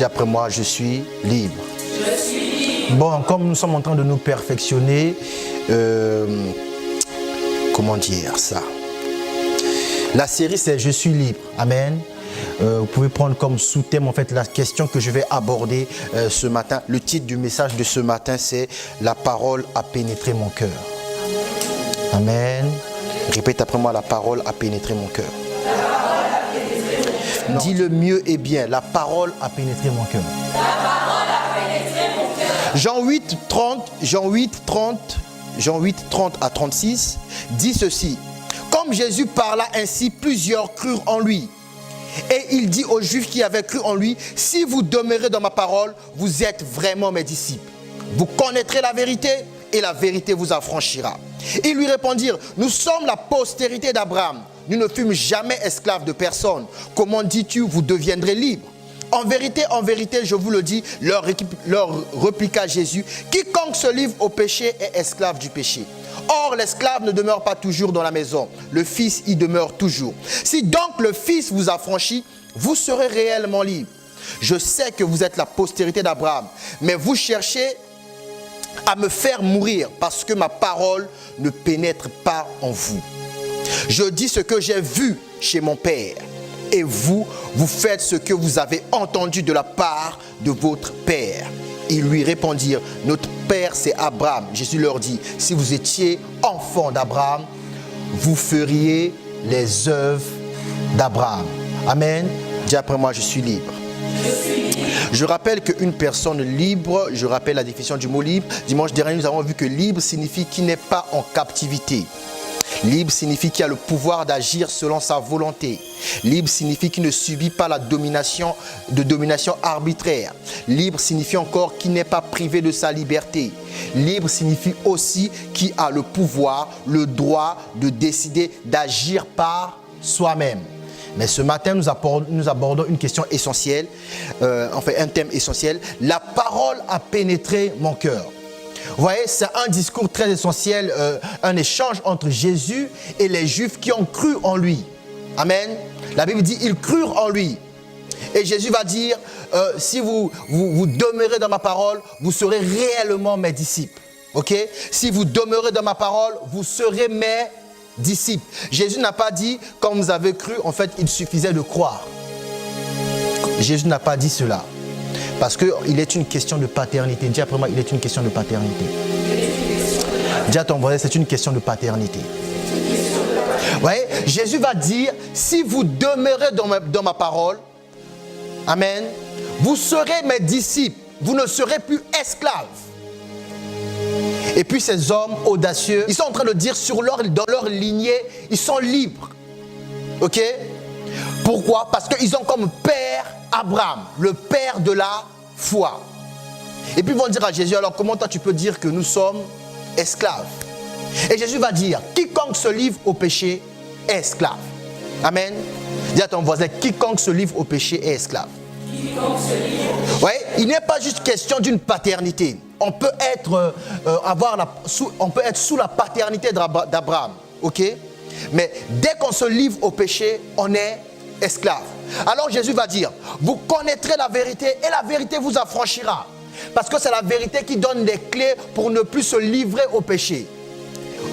Dis après moi, je suis libre. Je suis libre. Bon, comme nous sommes en train de nous perfectionner, comment dire ça? La série, c'est Je suis libre. Amen. Vous pouvez prendre comme sous-thème en fait la question que je vais aborder ce matin. Le titre du message de ce matin, c'est La parole a pénétré mon cœur. Amen. Répète après moi, la parole a pénétré mon cœur. Dis le mieux et bien, la parole a pénétré mon cœur. La parole a pénétré mon cœur. Jean 8, 30 à 36 dit ceci. Comme Jésus parla ainsi, plusieurs crurent en lui. Et il dit aux Juifs qui avaient cru en lui, si vous demeurez dans ma parole, vous êtes vraiment mes disciples. Vous connaîtrez la vérité et la vérité vous affranchira. Ils lui répondirent, nous sommes la postérité d'Abraham. Nous ne fûmes jamais esclaves de personne. Comment dis-tu, vous deviendrez libres? En vérité, je vous le dis, leur répliqua Jésus, quiconque se livre au péché est esclave du péché. Or, l'esclave ne demeure pas toujours dans la maison, le Fils y demeure toujours. Si donc le Fils vous affranchit, vous serez réellement libre. Je sais que vous êtes la postérité d'Abraham, mais vous cherchez à me faire mourir parce que ma parole ne pénètre pas en vous. Je dis ce que j'ai vu chez mon Père. Et vous, vous faites ce que vous avez entendu de la part de votre Père. Ils lui répondirent, notre Père c'est Abraham. Jésus leur dit, si vous étiez enfants d'Abraham, vous feriez les œuvres d'Abraham. Amen. Dis après moi, je suis libre. Je rappelle qu'une personne libre, je rappelle la définition du mot libre. Dimanche dernier, nous avons vu que libre signifie qu'il n'est pas en captivité. Libre signifie qu'il a le pouvoir d'agir selon sa volonté. Libre signifie qu'il ne subit pas la domination arbitraire. Libre signifie encore qu'il n'est pas privé de sa liberté. Libre signifie aussi qu'il a le pouvoir, le droit de décider d'agir par soi-même. Mais ce matin, nous abordons une question essentielle, un thème essentiel. La parole a pénétré mon cœur. Vous voyez, c'est un discours très essentiel, un échange entre Jésus et les Juifs qui ont cru en lui. Amen. La Bible dit, ils crurent en lui. Et Jésus va dire, si vous demeurez dans ma parole, vous serez réellement mes disciples. Ok? Si vous demeurez dans ma parole, vous serez mes disciples. Jésus n'a pas dit, comme vous avez cru, en fait, il suffisait de croire. Jésus n'a pas dit cela. Parce qu'il est une question de paternité. Dis après moi, il est une question de paternité. Dis à ton voisin, c'est une question de paternité. Vous voyez, Jésus va dire, si vous demeurez dans ma parole, amen, vous serez mes disciples. Vous ne serez plus esclaves. Et puis ces hommes audacieux, ils sont en train de dire dans leur lignée, ils sont libres. Ok? Pourquoi? Parce qu'ils ont comme père Abraham, le père de la foi. Et puis ils vont dire à Jésus, alors comment toi tu peux dire que nous sommes esclaves? Et Jésus va dire, quiconque se livre au péché est esclave. Amen. Dis à ton voisin, quiconque se livre au péché est esclave. Ouais, il n'est pas juste question d'une paternité. On peut être, sous la paternité d'Abraham. Ok? Mais dès qu'on se livre au péché, on est esclave. Alors Jésus va dire, vous connaîtrez la vérité et la vérité vous affranchira. Parce que c'est la vérité qui donne les clés pour ne plus se livrer au péché.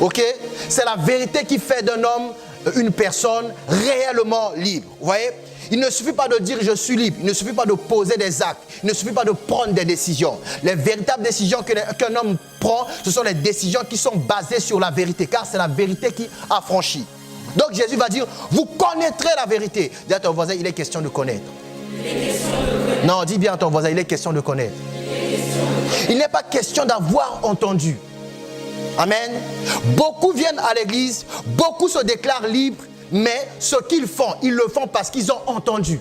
Ok? C'est la vérité qui fait d'un homme une personne réellement libre. Vous voyez? Il ne suffit pas de dire je suis libre, il ne suffit pas de poser des actes, il ne suffit pas de prendre des décisions. Les véritables décisions qu'un homme prend, ce sont les décisions qui sont basées sur la vérité, car c'est la vérité qui affranchit. Donc Jésus va dire, vous connaîtrez la vérité. Dis à ton voisin, il est question de connaître. Non, dis bien à ton voisin, il est question de connaître. Il n'est pas question d'avoir entendu. Amen. Beaucoup viennent à l'église, beaucoup se déclarent libres, mais ce qu'ils font, ils le font parce qu'ils ont entendu.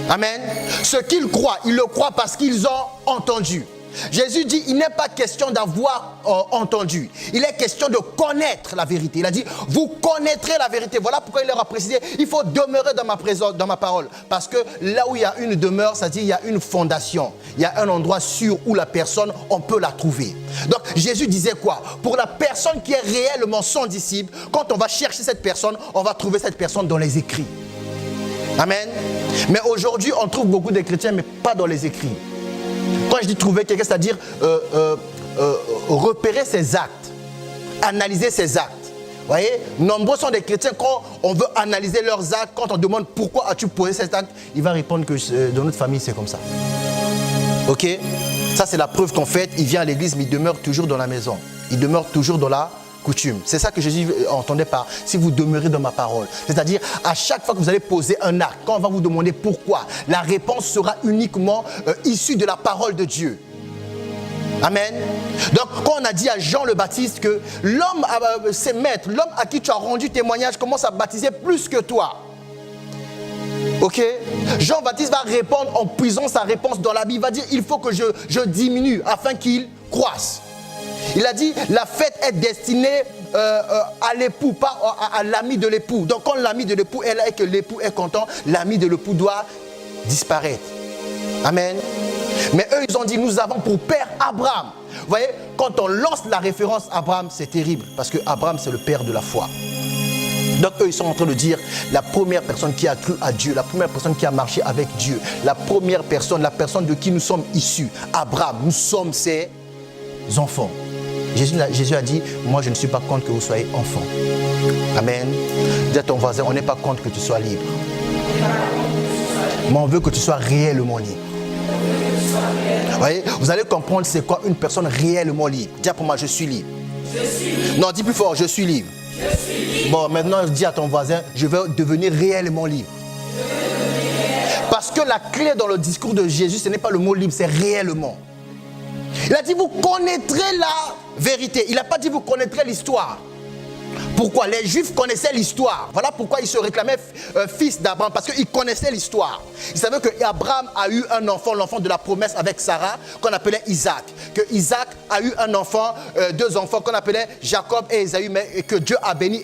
Amen. Ce qu'ils croient, ils le croient parce qu'ils ont entendu. Jésus dit, il n'est pas question d'avoir entendu. Il est question de connaître la vérité. Il a dit, vous connaîtrez la vérité. Voilà pourquoi il leur a précisé, il faut demeurer dans ma présence, dans ma parole. Parce que là où il y a une demeure, c'est-à-dire il y a une fondation. Il y a un endroit sûr où la personne, on peut la trouver. Donc Jésus disait quoi? Pour la personne qui est réellement son disciple, quand on va chercher cette personne, on va trouver cette personne dans les écrits. Amen. Mais aujourd'hui, on trouve beaucoup de chrétiens, mais pas dans les écrits. Quand je dis trouver quelqu'un, c'est-à-dire repérer ses actes, analyser ses actes. Vous voyez, nombreux sont des chrétiens, quand on veut analyser leurs actes, quand on demande pourquoi as-tu posé cet acte, il va répondre que dans notre famille, c'est comme ça. Ok? Ça, c'est la preuve qu'en fait, il vient à l'église, mais il demeure toujours dans la maison. Il demeure toujours dans la coutume. C'est ça que Jésus entendait par « si vous demeurez dans ma parole ». C'est-à-dire, à chaque fois que vous allez poser un acte, quand on va vous demander pourquoi, la réponse sera uniquement issue de la parole de Dieu. Amen. Donc, quand on a dit à Jean le Baptiste que l'homme, c'est maître, l'homme à qui tu as rendu témoignage commence à baptiser plus que toi. Ok? Jean-Baptiste va répondre en puisant sa réponse dans la Bible. Il va dire, il faut que je diminue afin qu'il croisse. Il a dit, la fête est destinée à l'époux, pas à l'ami de l'époux. Donc, quand l'ami de l'époux est là et que l'époux est content, l'ami de l'époux doit disparaître. Amen. Mais eux, ils ont dit, nous avons pour père Abraham. Vous voyez, quand on lance la référence Abraham, c'est terrible. Parce que Abraham, c'est le père de la foi. Donc eux, ils sont en train de dire, la première personne qui a cru à Dieu, la première personne qui a marché avec Dieu, la première personne, la personne de qui nous sommes issus, Abraham, nous sommes ses enfants. Jésus a dit, moi je ne suis pas contre que vous soyez enfants. Amen. Dis à ton voisin, on n'est pas contre que tu sois libre. Mais on veut que tu sois réellement libre. Vous voyez, vous allez comprendre c'est quoi une personne réellement libre. Dis pour moi, je suis libre. Je suis libre. Non, dis plus fort, je suis libre. Je suis libre. Bon, maintenant, dis à ton voisin, je vais devenir réellement libre. Parce que la clé dans le discours de Jésus, ce n'est pas le mot libre, c'est réellement. Il a dit, vous connaîtrez la vérité. Il n'a pas dit, vous connaîtrez l'histoire. Pourquoi? Les Juifs connaissaient l'histoire. Voilà pourquoi ils se réclamaient fils d'Abraham, parce qu'ils connaissaient l'histoire. Ils savaient qu'Abraham a eu un enfant, l'enfant de la promesse avec Sarah, qu'on appelait Isaac. Que Isaac a eu un enfant, deux enfants qu'on appelait Jacob et Ésaü, mais que Dieu a béni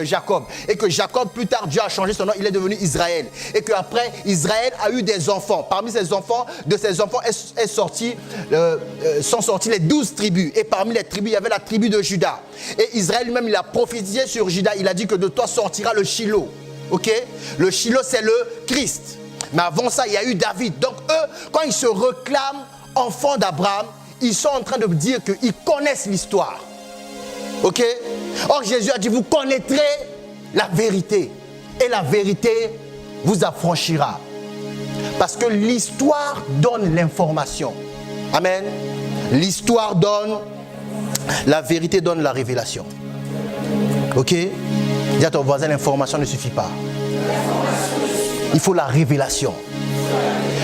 Jacob. Et que Jacob, plus tard, Dieu a changé son nom, il est devenu Israël. Et qu'après, Israël a eu des enfants. Parmi ces enfants, de ces enfants sont sortis les 12 tribus. Et parmi les tribus, il y avait la tribu de Juda. Et Israël lui-même, il a prophétisé sur Juda, il a dit que de toi sortira le Shiloh. Ok? Le Shiloh, c'est le Christ. Mais avant ça, il y a eu David. Donc eux, quand ils se réclament enfants d'Abraham, ils sont en train de dire qu'ils connaissent l'histoire. Ok? Or Jésus a dit, vous connaîtrez la vérité. Et la vérité vous affranchira. Parce que l'histoire donne l'information. Amen. L'histoire donne, la vérité donne la révélation. Ok? Dis à ton voisin, l'information ne suffit pas. Il faut la révélation.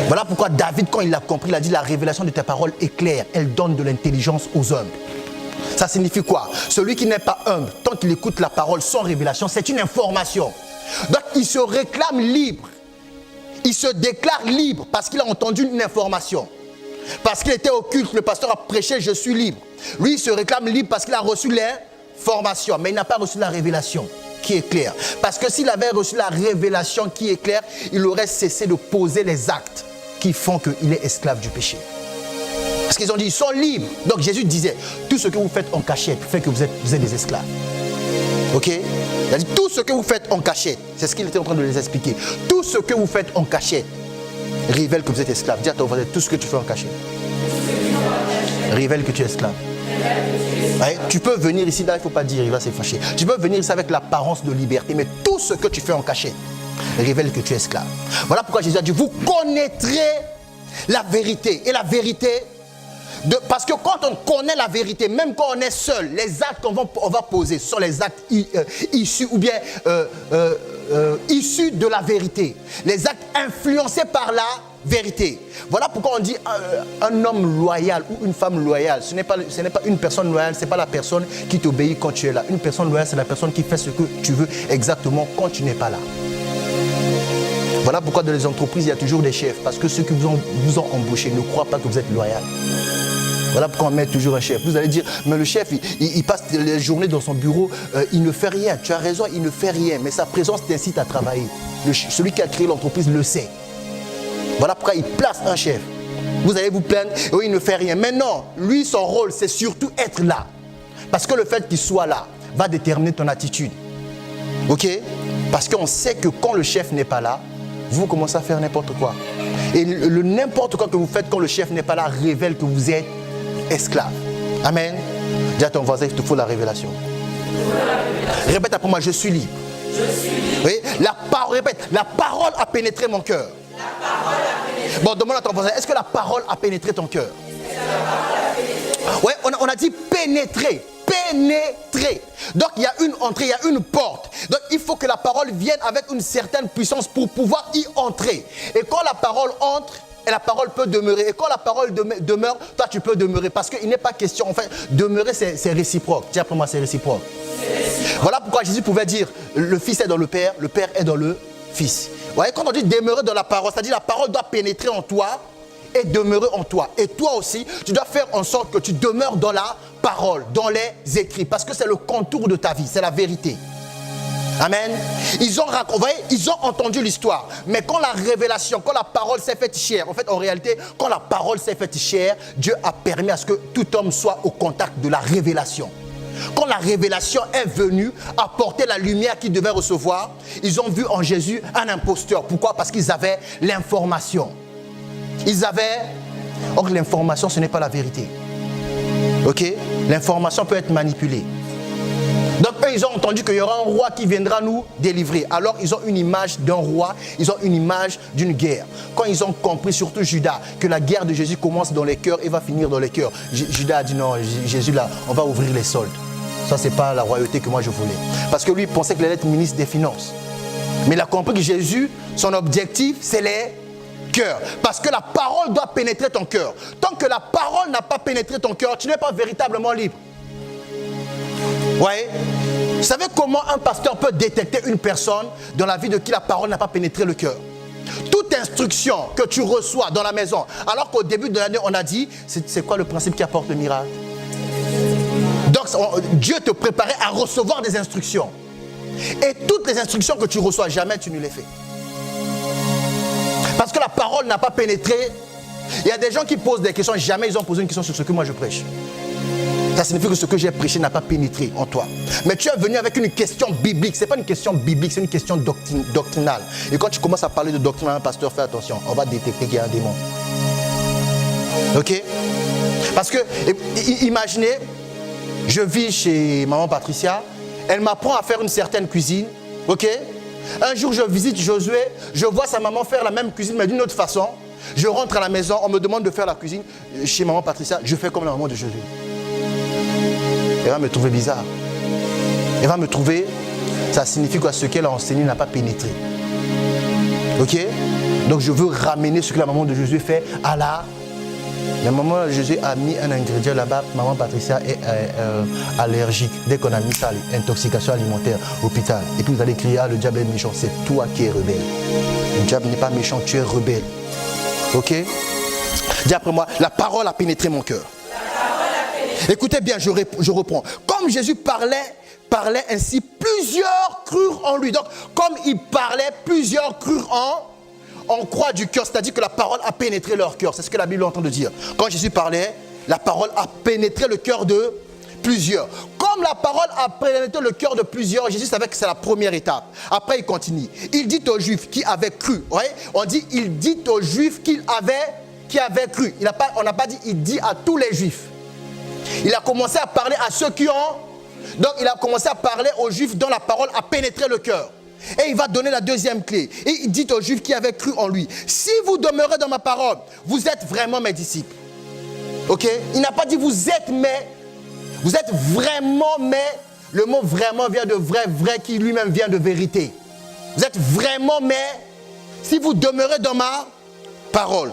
Voilà pourquoi David, quand il l'a compris, il a dit, la révélation de tes paroles est claire. Elle donne de l'intelligence aux hommes. Ça signifie quoi? Celui qui n'est pas humble, tant qu'il écoute la parole sans révélation, c'est une information. Donc il se réclame libre. Il se déclare libre parce qu'il a entendu une information. Parce qu'il était au culte, le pasteur a prêché, je suis libre. Lui, il se réclame libre parce qu'il a reçu l'information, mais il n'a pas reçu la révélation qui est claire. Parce que s'il avait reçu la révélation qui est claire, il aurait cessé de poser les actes qui font qu'il est esclave du péché. Parce qu'ils ont dit, ils sont libres. Donc Jésus disait, tout ce que vous faites en cachette fait que vous êtes des esclaves. Ok? Il a dit, tout ce que vous faites en cachette, c'est ce qu'il était en train de les expliquer. Tout ce que vous faites en cachette révèle que vous êtes esclave. Dis à ton voisin, tout ce que tu fais en cachette révèle que tu es esclave. Ouais, tu peux venir ici, là il ne faut pas dire, il va se fâcher. Tu peux venir ici avec l'apparence de liberté, mais tout ce que tu fais en cachette révèle que tu es esclave. Voilà pourquoi Jésus a dit, vous connaîtrez la vérité. Et la vérité, parce que quand on connaît la vérité, même quand on est seul, les actes qu'on va poser sont les actes issus ou bien issus de la vérité. Les actes influencés par la vérité. Voilà pourquoi on dit un homme loyal ou une femme loyale. Ce n'est pas une personne loyale, ce n'est pas la personne qui t'obéit quand tu es là. Une personne loyale, c'est la personne qui fait ce que tu veux exactement quand tu n'es pas là. Voilà pourquoi dans les entreprises, il y a toujours des chefs. Parce que ceux qui vous ont embauché ne croient pas que vous êtes loyal. Voilà pourquoi on met toujours un chef. Vous allez dire, mais le chef, il passe les journées dans son bureau, il ne fait rien. Tu as raison, il ne fait rien. Mais sa présence t'incite à travailler. Celui qui a créé l'entreprise le sait. Voilà pourquoi il place un chef. Vous allez vous plaindre, oui, il ne fait rien. Mais non, lui, son rôle, c'est surtout être là. Parce que le fait qu'il soit là va déterminer ton attitude. Ok? Parce qu'on sait que quand le chef n'est pas là, vous commencez à faire n'importe quoi. Et le n'importe quoi que vous faites quand le chef n'est pas là révèle que vous êtes esclave. Amen. Dis à ton voisin, il te faut la révélation. Répète après moi, je suis libre. Oui, répète, la parole a pénétré mon cœur. Bon, demande à ton voisin, est-ce que la parole a pénétré ton cœur? Oui, on a dit pénétrer. Pénétrer. Donc il y a une entrée, il y a une porte. Donc il faut que la parole vienne avec une certaine puissance pour pouvoir y entrer. Et quand la parole entre, et la parole peut demeurer. Et quand la parole demeure, toi tu peux demeurer. Parce qu'il n'est pas question, en fait, demeurer c'est réciproque. Tiens, pour moi c'est réciproque. Voilà pourquoi Jésus pouvait dire, le Fils est dans le Père est dans le Fils. Vous voyez, quand on dit demeurer dans la parole, c'est-à-dire la parole doit pénétrer en toi et demeurer en toi. Et toi aussi, tu dois faire en sorte que tu demeures dans la parole, dans les écrits. Parce que c'est le contour de ta vie, c'est la vérité. Amen. Ils ont entendu l'histoire. Mais quand la révélation, quand la parole s'est faite chair, en fait, en réalité, quand la parole s'est faite chair, Dieu a permis à ce que tout homme soit au contact de la révélation. Quand la révélation est venue apporter la lumière qu'ils devaient recevoir, ils ont vu en Jésus un imposteur. Pourquoi? Parce qu'ils avaient l'information. Or, l'information, ce n'est pas la vérité. Ok? L'information peut être manipulée. Donc, eux, ils ont entendu qu'il y aura un roi qui viendra nous délivrer. Alors, ils ont une image d'un roi, ils ont une image d'une guerre. Quand ils ont compris, surtout Judas, que la guerre de Jésus commence dans les cœurs et va finir dans les cœurs, Judas a dit non, Jésus là, on va ouvrir les soldes. Ça, c'est pas la royauté que moi je voulais. Parce que lui, il pensait qu'il allait être ministre des Finances. Mais il a compris que Jésus, son objectif, c'est les cœurs. Parce que la parole doit pénétrer ton cœur. Tant que la parole n'a pas pénétré ton cœur, tu n'es pas véritablement libre. Ouais. Vous savez comment un pasteur peut détecter une personne dans la vie de qui la parole n'a pas pénétré le cœur? Toute instruction que tu reçois dans la maison, alors qu'au début de l'année, on a dit, c'est quoi le principe qui apporte le miracle? Donc, Dieu te préparait à recevoir des instructions. Et toutes les instructions que tu reçois, jamais tu ne les fais. Parce que la parole n'a pas pénétré. Il y a des gens qui posent des questions, jamais ils ont posé une question sur ce que moi je prêche. Ça signifie que ce que j'ai prêché n'a pas pénétré en toi. Mais tu es venu avec une question biblique. Ce n'est pas une question biblique, c'est une question doctrinale. Et quand tu commences à parler de doctrine à un pasteur, fais attention, on va détecter qu'il y a un démon. Ok? Parce que, imaginez, je vis chez maman Patricia, elle m'apprend à faire une certaine cuisine. Ok? Un jour, je visite Josué, je vois sa maman faire la même cuisine, mais d'une autre façon. Je rentre à la maison, on me demande de faire la cuisine chez maman Patricia, je fais comme la maman de Josué. Elle va me trouver bizarre. Elle va me trouver, ça signifie que ce qu'elle a enseigné n'a pas pénétré. Ok? Donc je veux ramener ce que la maman de Josué fait à la... La maman de Josué a mis un ingrédient là-bas, maman Patricia est allergique. Dès qu'on a mis ça, intoxication alimentaire, hôpital. Et puis vous allez crier, ah, le diable est méchant, c'est toi qui es rebelle. Le diable n'est pas méchant, tu es rebelle. Ok? Dis après moi, la parole a pénétré mon cœur. Écoutez bien, je reprends. Comme Jésus parlait ainsi, plusieurs crurent en lui. Donc, comme il parlait, plusieurs crurent en croix du cœur. C'est-à-dire que la parole a pénétré leur cœur. C'est ce que la Bible est en train de dire. Quand Jésus parlait, la parole a pénétré le cœur de plusieurs. Comme la parole a pénétré le cœur de plusieurs, Jésus savait que c'est la première étape. Après, il continue. Il dit aux Juifs qui avaient cru. Ouais, on dit, il dit aux Juifs qui avaient cru. On n'a pas dit, il dit à tous les Juifs. Il a commencé à parler à ceux qui ont... Donc, il a commencé à parler aux Juifs dont la parole a pénétré le cœur. Et il va donner la deuxième clé. Et il dit aux Juifs qui avaient cru en lui, si vous demeurez dans ma parole, vous êtes vraiment mes disciples. Ok? Il n'a pas dit vous êtes mais... Vous êtes vraiment mais... Le mot vraiment vient de vrai, vrai qui lui-même vient de vérité. Vous êtes vraiment mais... Si vous demeurez dans ma parole.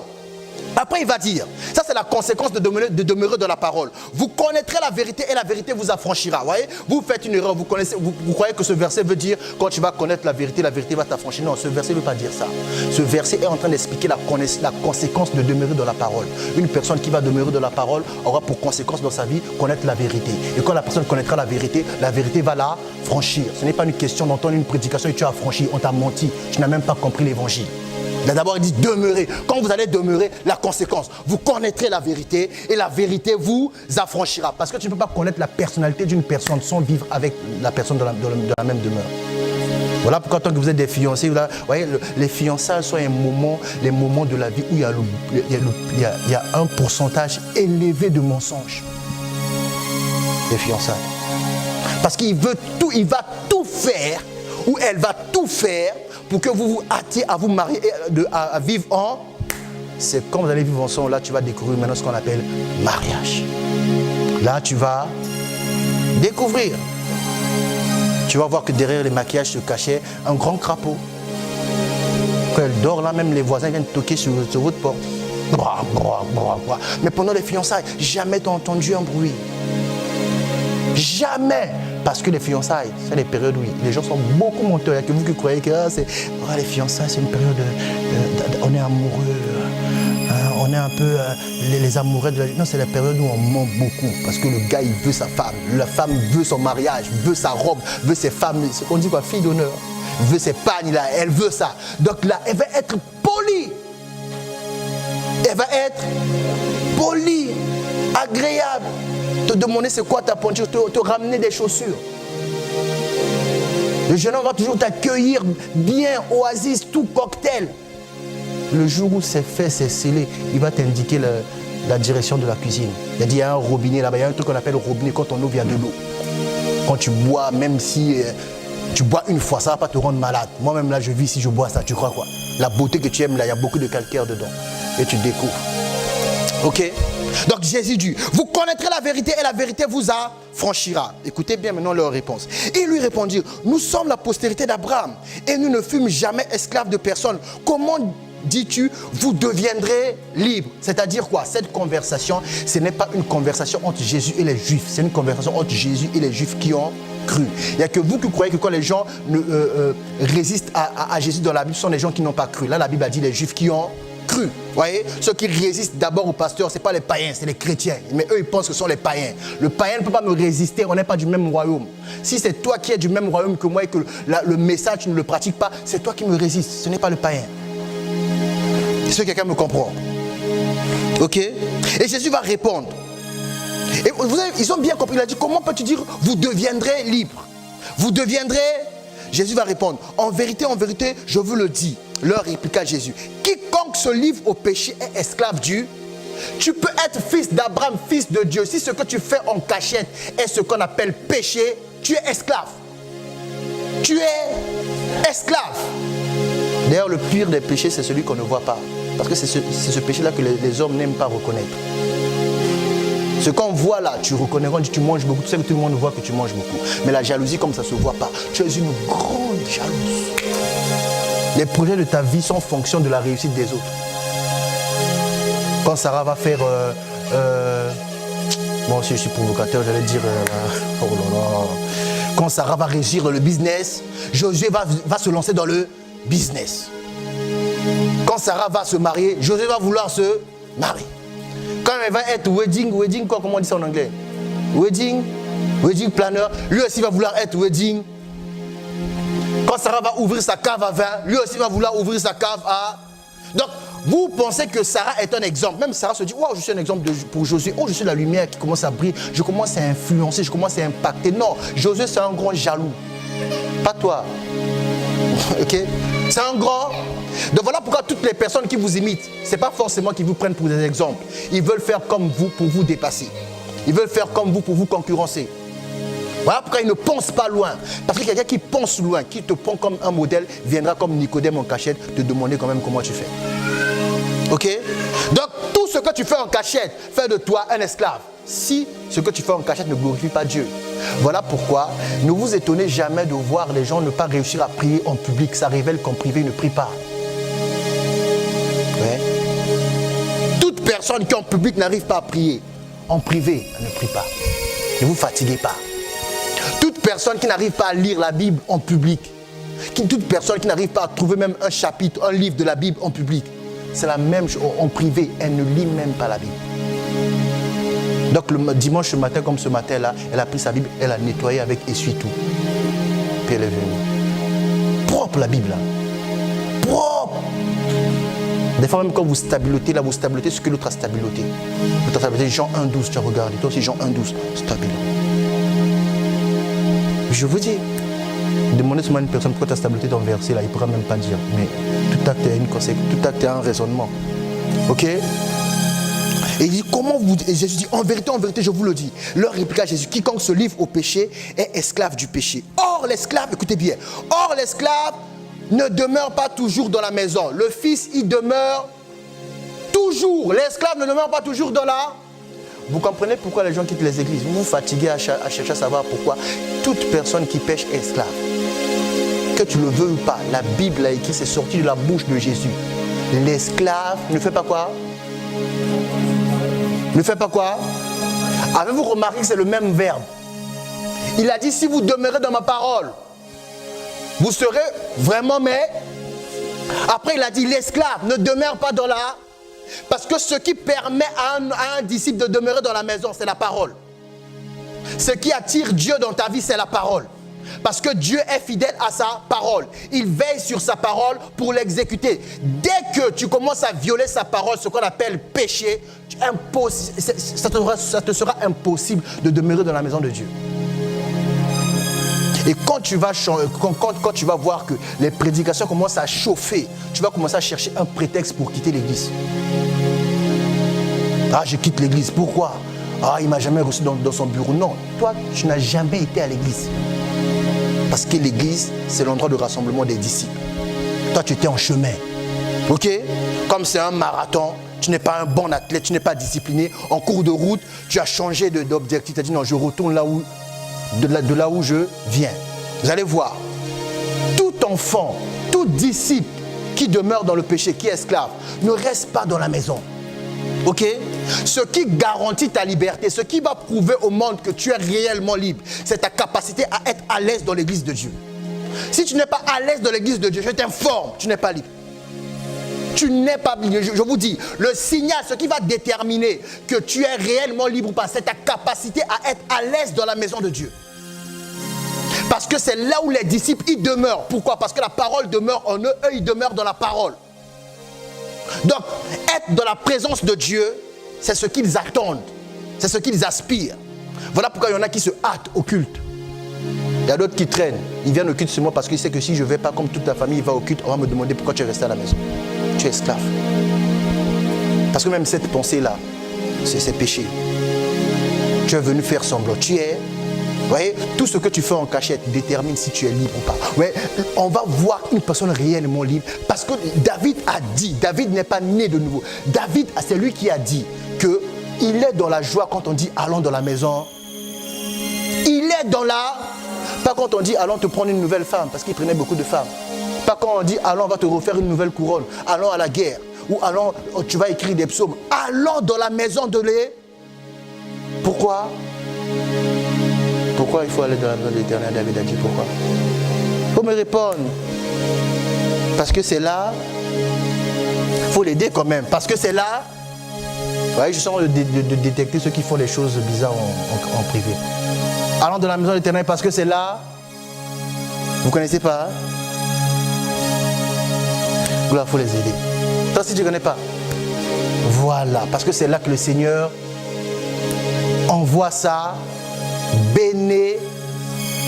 Après, il va dire, ça c'est la conséquence de demeurer dans la parole. Vous connaîtrez la vérité et la vérité vous affranchira. Voyez, vous faites une erreur, vous croyez que ce verset veut dire, quand tu vas connaître la vérité va t'affranchir. Non, ce verset ne veut pas dire ça. Ce verset est en train d'expliquer la conséquence de demeurer dans la parole. Une personne qui va demeurer dans la parole aura pour conséquence dans sa vie connaître la vérité. Et quand la personne connaîtra la vérité va la franchir. Ce n'est pas une question d'entendre une prédication et tu as franchi, on t'a menti. Tu n'as même pas compris l'évangile. D'abord, il dit demeurer. Quand vous allez demeurer, la conséquence, vous connaîtrez la vérité et la vérité vous affranchira. Parce que tu ne peux pas connaître la personnalité d'une personne sans vivre avec la personne dans la même demeure. Voilà pourquoi tant que vous êtes des fiancés, vous voyez, les fiançailles sont les moments de la vie où il y a un pourcentage élevé de mensonges. Les fiançailles. Parce qu'il va tout faire, ou elle va tout faire pour que vous vous hâtiez à vous marier, à vivre en... C'est quand vous allez vivre ensemble, là tu vas découvrir maintenant ce qu'on appelle mariage. Là tu vas découvrir. Tu vas voir que derrière les maquillages se cachait un grand crapaud. Quand elle dort là, même les voisins viennent toquer sur votre porte. Bra, bra, bra, bra. Mais pendant les fiançailles, jamais tu as entendu un bruit. Jamais. Parce que les fiançailles, c'est les périodes où les gens sont beaucoup menteurs. Il n'y a que vous qui croyez que les fiançailles, c'est une période on est amoureux. On est un peu les amoureux de la... Non, c'est la période où on ment beaucoup. Parce que le gars, il veut sa femme. La femme veut son mariage, veut sa robe, veut ses femmes. On dit quoi? Fille d'honneur. Veut ses pagnes, là. Elle veut ça. Donc là, elle va être polie. Elle va être polie, agréable. Te demander c'est quoi ta pointure, te ramener des chaussures. Le jeune homme va toujours t'accueillir bien, oasis, tout cocktail. Le jour où c'est fait, c'est scellé, il va t'indiquer la direction de la cuisine. Il a dit, il y a un robinet là-bas, il y a un truc qu'on appelle robinet. Quand on ouvre, il y a de l'eau. Quand tu bois, même si tu bois une fois, ça ne va pas te rendre malade. Moi-même là, je vis si je bois ça, tu crois quoi? La beauté que tu aimes là, il y a beaucoup de calcaire dedans. Et tu découvres. Ok? Donc Jésus dit, vous connaîtrez la vérité et la vérité vous affranchira. Écoutez bien maintenant leur réponse. Ils lui répondirent, nous sommes la postérité d'Abraham et nous ne fûmes jamais esclaves de personne. Comment dis-tu, vous deviendrez libres? C'est-à-dire quoi? Cette conversation, ce n'est pas une conversation entre Jésus et les Juifs. C'est une conversation entre Jésus et les Juifs qui ont cru. Il n'y a que vous qui croyez que quand les gens résistent à Jésus dans la Bible, ce sont les gens qui n'ont pas cru. Là, la Bible a dit les Juifs qui ont cru. Vous voyez, ceux qui résistent d'abord au pasteur, ce n'est pas les païens, c'est les chrétiens. Mais eux, ils pensent que ce sont les païens. Le païen ne peut pas me résister, on n'est pas du même royaume. Si c'est toi qui es du même royaume que moi et que le message, tu ne le pratiques pas, c'est toi qui me résistes, ce n'est pas le païen. Est-ce que quelqu'un me comprend? Ok? Et Jésus va répondre. Et vous savez, ils ont bien compris. Il a dit, comment peux-tu dire, vous deviendrez libre? Vous deviendrez... Jésus va répondre, en vérité, je vous le dis. Leur répliqua Jésus, quiconque se livre au péché est esclave du... Tu peux être fils d'Abraham, fils de Dieu. Si ce que tu fais en cachette est ce qu'on appelle péché, tu es esclave. Tu es esclave. D'ailleurs, le pire des péchés, c'est celui qu'on ne voit pas. Parce que c'est ce péché-là que les hommes n'aiment pas reconnaître. Ce qu'on voit là, tu reconnais, quand tu manges beaucoup, tu sais que tout le monde voit que tu manges beaucoup. Mais la jalousie, comme ça ne se voit pas, tu es une grande jalouse. Les projets de ta vie sont en fonction de la réussite des autres. Quand Sarah va faire... Bon, si je suis provocateur, j'allais dire... oh là là. Quand Sarah va régir le business, Josué va se lancer dans le business. Quand Sarah va se marier, Josué va vouloir se marier. Quand elle va être wedding quoi, comment on dit ça en anglais? Wedding planner, lui aussi va vouloir être wedding. Quand Sarah va ouvrir sa cave à vin, lui aussi va vouloir ouvrir sa cave à... Donc, vous pensez que Sarah est un exemple. Même Sarah se dit, wow, je suis un exemple pour Josué. Oh, je suis la lumière qui commence à briller. Je commence à influencer, je commence à impacter. Non, Josué, c'est un grand jaloux. Pas toi. Ok? C'est un grand... Donc voilà pourquoi toutes les personnes qui vous imitent, ce n'est pas forcément qu'ils vous prennent pour des exemples. Ils veulent faire comme vous pour vous dépasser. Ils veulent faire comme vous pour vous concurrencer. Voilà pourquoi ils ne pensent pas loin. Parce que quelqu'un qui pense loin, qui te prend comme un modèle, viendra comme Nicodème en cachette te demander quand même comment tu fais. Ok? Donc tout ce que tu fais en cachette fait de toi un esclave. Si ce que tu fais en cachette ne glorifie pas Dieu. Voilà pourquoi ne vous étonnez jamais de voir les gens ne pas réussir à prier en public. Ça révèle qu'en privé, ils ne prient pas. Ouais. Toute personne qui en public n'arrive pas à prier, en privé, elle ne prie pas. Ne vous fatiguez pas. Toute personne qui n'arrive pas à lire la Bible en public, toute personne qui n'arrive pas à trouver même un chapitre, un livre de la Bible en public, c'est la même chose en privé, elle ne lit même pas la Bible. Donc le dimanche matin, comme ce matin-là, elle a pris sa Bible, elle a nettoyé avec essuie-tout. Puis elle est venue. Propre la Bible, là. Propre. Des fois même quand vous stabilotez, là, vous stabilotez ce que l'autre a stabiloté. L'autre a stabiloté Jean 1,12, tu as regardé. Toi aussi Jean 1,12, stabile. Je vous dis, demandez seulement à une personne pourquoi tu as stabilité ton verset là, il ne pourra même pas dire. Mais tout acte a une conséquence, tout acte a un raisonnement. Ok? Et il dit, et Jésus dit, en vérité, je vous le dis. Leur répliqua Jésus, quiconque se livre au péché est esclave du péché. Or, l'esclave, écoutez bien, or l'esclave ne demeure pas toujours dans la maison. Le fils, il demeure toujours. L'esclave ne demeure pas toujours dans la... Vous comprenez pourquoi les gens quittent les églises? Vous vous fatiguez à chercher à savoir pourquoi. Toute personne qui pêche est esclave. Que tu le veux ou pas, la Bible a écrit, c'est sorti de la bouche de Jésus. L'esclave ne fait pas quoi? Ne fait pas quoi? Avez-vous remarqué que c'est le même verbe? Il a dit, si vous demeurez dans ma parole, vous serez vraiment mais. Après, il a dit, l'esclave ne demeure pas dans la... Parce que ce qui permet à un disciple de demeurer dans la maison, c'est la parole. Ce qui attire Dieu dans ta vie, c'est la parole. Parce que Dieu est fidèle à sa parole. Il veille sur sa parole pour l'exécuter. Dès que tu commences à violer sa parole, ce qu'on appelle péché, ça te sera impossible de demeurer dans la maison de Dieu. Et quand tu vas voir que les prédications commencent à chauffer, tu vas commencer à chercher un prétexte pour quitter l'église. Ah, je quitte l'église. Pourquoi? Ah, il ne m'a jamais reçu dans son bureau. Non, toi, tu n'as jamais été à l'église. Parce que l'église, c'est l'endroit de rassemblement des disciples. Toi, tu étais en chemin. Ok? Comme c'est un marathon, tu n'es pas un bon athlète, tu n'es pas discipliné. En cours de route, tu as changé d'objectif. Tu as dit non, je retourne de là où je viens. Vous allez voir. Tout enfant, tout disciple qui demeure dans le péché, qui est esclave, ne reste pas dans la maison. Ok? Ce qui garantit ta liberté, ce qui va prouver au monde que tu es réellement libre, c'est ta capacité à être à l'aise dans l'église de Dieu. Si tu n'es pas à l'aise dans l'église de Dieu, je t'informe, tu n'es pas libre. Tu n'es pas libre. Je vous dis, le signal, ce qui va déterminer que tu es réellement libre ou pas, c'est ta capacité à être à l'aise dans la maison de Dieu. Parce que c'est là où les disciples, ils demeurent. Pourquoi? Parce que la parole demeure en eux, eux, ils demeurent dans la parole. Donc, être dans la présence de Dieu, c'est ce qu'ils attendent, c'est ce qu'ils aspirent. Voilà pourquoi il y en a qui se hâtent au culte. Il y a d'autres qui traînent. Ils viennent au culte seulement parce qu'ils savent que si je ne vais pas comme toute ta famille va au culte, on va me demander pourquoi tu es resté à la maison. Tu es esclave. Parce que même cette pensée-là, c'est péché. Tu es venu faire semblant. Tu es... Vous voyez, tout ce que tu fais en cachette détermine si tu es libre ou pas. Ouais, on va voir une personne réellement libre parce que David a dit, David n'est pas né de nouveau. David, c'est lui qui a dit qu'il est dans la joie quand on dit allons dans la maison. Il est dans la... Pas quand on dit allons te prendre une nouvelle femme parce qu'il prenait beaucoup de femmes. Pas quand on dit allons on va te refaire une nouvelle couronne. Allons à la guerre. Ou allons tu vas écrire des psaumes. Allons dans la maison de l'Éternel. Pourquoi? Pourquoi il faut aller dans la maison de l'Éternel? David a dit pourquoi? Il faut me répondre. Parce que c'est là. Il faut l'aider quand même. Parce que c'est là. Vous voyez, je sens de détecter ceux qui font les choses bizarres en privé. Allons dans la maison de l'Éternel parce que c'est là. Vous ne connaissez pas? Là, il faut les aider. Toi, si tu ne connais pas. Voilà. Parce que c'est là que le Seigneur envoie ça. Bénis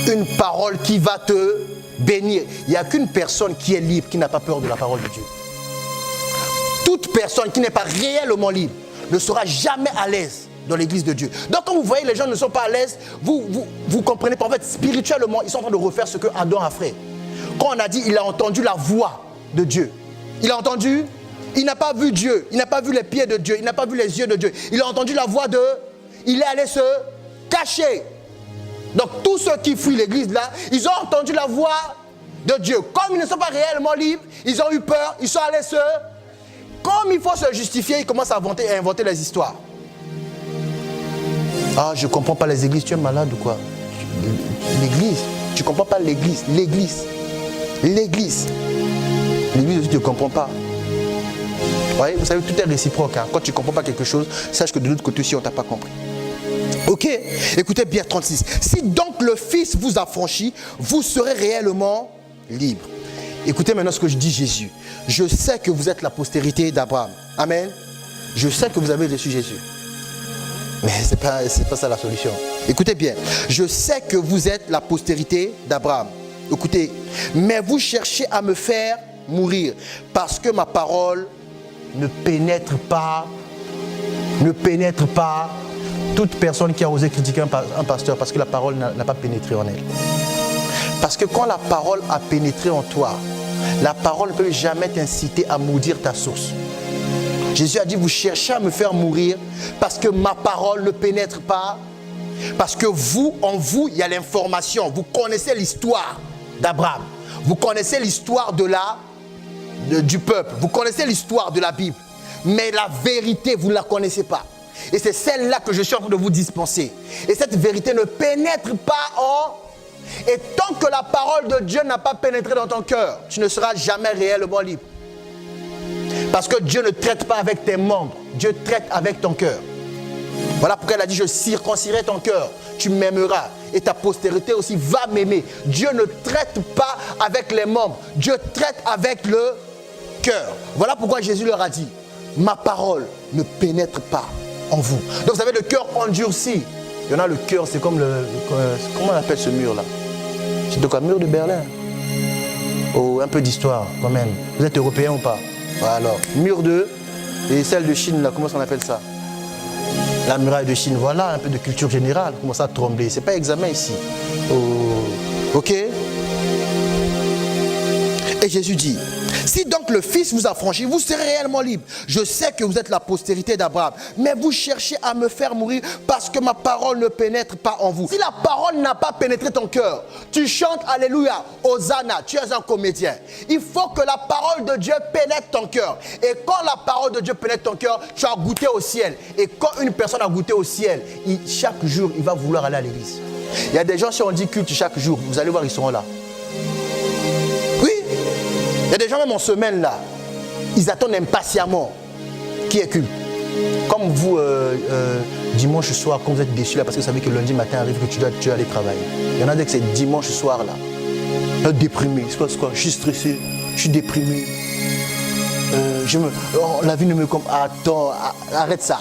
une parole qui va te bénir. Il n'y a qu'une personne qui est libre, qui n'a pas peur de la parole de Dieu. Toute personne qui n'est pas réellement libre ne sera jamais à l'aise dans l'église de Dieu. Donc quand vous voyez les gens ne sont pas à l'aise, vous comprenez pas. En fait, spirituellement, ils sont en train de refaire ce que Adam a fait. Quand on a dit, il a entendu la voix de Dieu. Il a entendu, il n'a pas vu Dieu, il n'a pas vu les pieds de Dieu, il n'a pas vu les yeux de Dieu. Il a entendu la voix de... Il est allé se cacher. Donc tous ceux qui fuient l'église là, ils ont entendu la voix de Dieu. Comme ils ne sont pas réellement libres, ils ont eu peur, ils sont allés se... Comme il faut se justifier, ils commencent à inventer les histoires. Ah, je ne comprends pas les églises, tu es malade ou quoi? L'église, tu ne comprends pas l'église. L'église, tu ne comprends pas. Vous savez, tout est réciproque. Hein. Quand tu ne comprends pas quelque chose, sache que de l'autre côté aussi, on ne t'a pas compris. Ok, écoutez bien 36. Si donc le Fils vous affranchit, vous serez réellement libre. Écoutez maintenant ce que je dis Jésus. Je sais que vous êtes la postérité d'Abraham. Amen. Je sais que vous avez reçu Jésus. Mais ce n'est pas ça la solution. Écoutez bien. Je sais que vous êtes la postérité d'Abraham. Écoutez, mais vous cherchez à me faire mourir parce que ma parole ne pénètre pas toute personne qui a osé critiquer un pasteur parce que la parole n'a pas pénétré en elle. Parce que quand la parole a pénétré en toi, la parole ne peut jamais t'inciter à maudire ta source. Jésus a dit, vous cherchez à me faire mourir parce que ma parole ne pénètre pas. Parce que vous, en vous, il y a l'information. Vous connaissez l'histoire d'Abraham. Vous connaissez l'histoire du peuple. Vous connaissez l'histoire de la Bible. Mais la vérité, vous ne la connaissez pas. Et c'est celle-là que je suis en train de vous dispenser. Et cette vérité ne pénètre pas en... Et tant que la parole de Dieu n'a pas pénétré dans ton cœur, tu ne seras jamais réellement libre. Parce que Dieu ne traite pas avec tes membres. Dieu traite avec ton cœur. Voilà pourquoi elle a dit, je circoncirai ton cœur. Tu m'aimeras. Et ta postérité aussi va m'aimer. Dieu ne traite pas avec les membres. Dieu traite avec le cœur. Voilà pourquoi Jésus leur a dit, ma parole ne pénètre pas en vous. Donc vous avez le cœur endurci. Il y en a le cœur, c'est comme comment on appelle ce mur-là? C'est donc un mur de Berlin. Oh, un peu d'histoire quand même. Vous êtes européen ou pas? Voilà, alors, mur de... Et celle de Chine, là, comment on appelle ça? La muraille de Chine, voilà, un peu de culture générale. Comment ça trembler? C'est pas examen ici. Oh, ok? Et Jésus dit, si donc le Fils vous a franchi, vous serez réellement libre. Je sais que vous êtes la postérité d'Abraham, mais vous cherchez à me faire mourir parce que ma parole ne pénètre pas en vous. Si la parole n'a pas pénétré ton cœur, tu chantes Alléluia, Hosanna, tu es un comédien. Il faut que la parole de Dieu pénètre ton cœur. Et quand la parole de Dieu pénètre ton cœur, tu as goûté au ciel. Et quand une personne a goûté au ciel, chaque jour, il va vouloir aller à l'église. Il y a des gens, si on dit culte chaque jour, vous allez voir, ils seront là. Il y a des gens même en semaine là, ils attendent impatiemment qui est culte. Comme vous, dimanche soir, quand vous êtes déçus là, parce que vous savez que lundi matin arrive que tu dois aller travailler. Il y en a dès que c'est dimanche soir là, déprimé, c'est quoi, je suis stressé, je suis déprimé. La vie ne me comprend. Attends, arrête ça.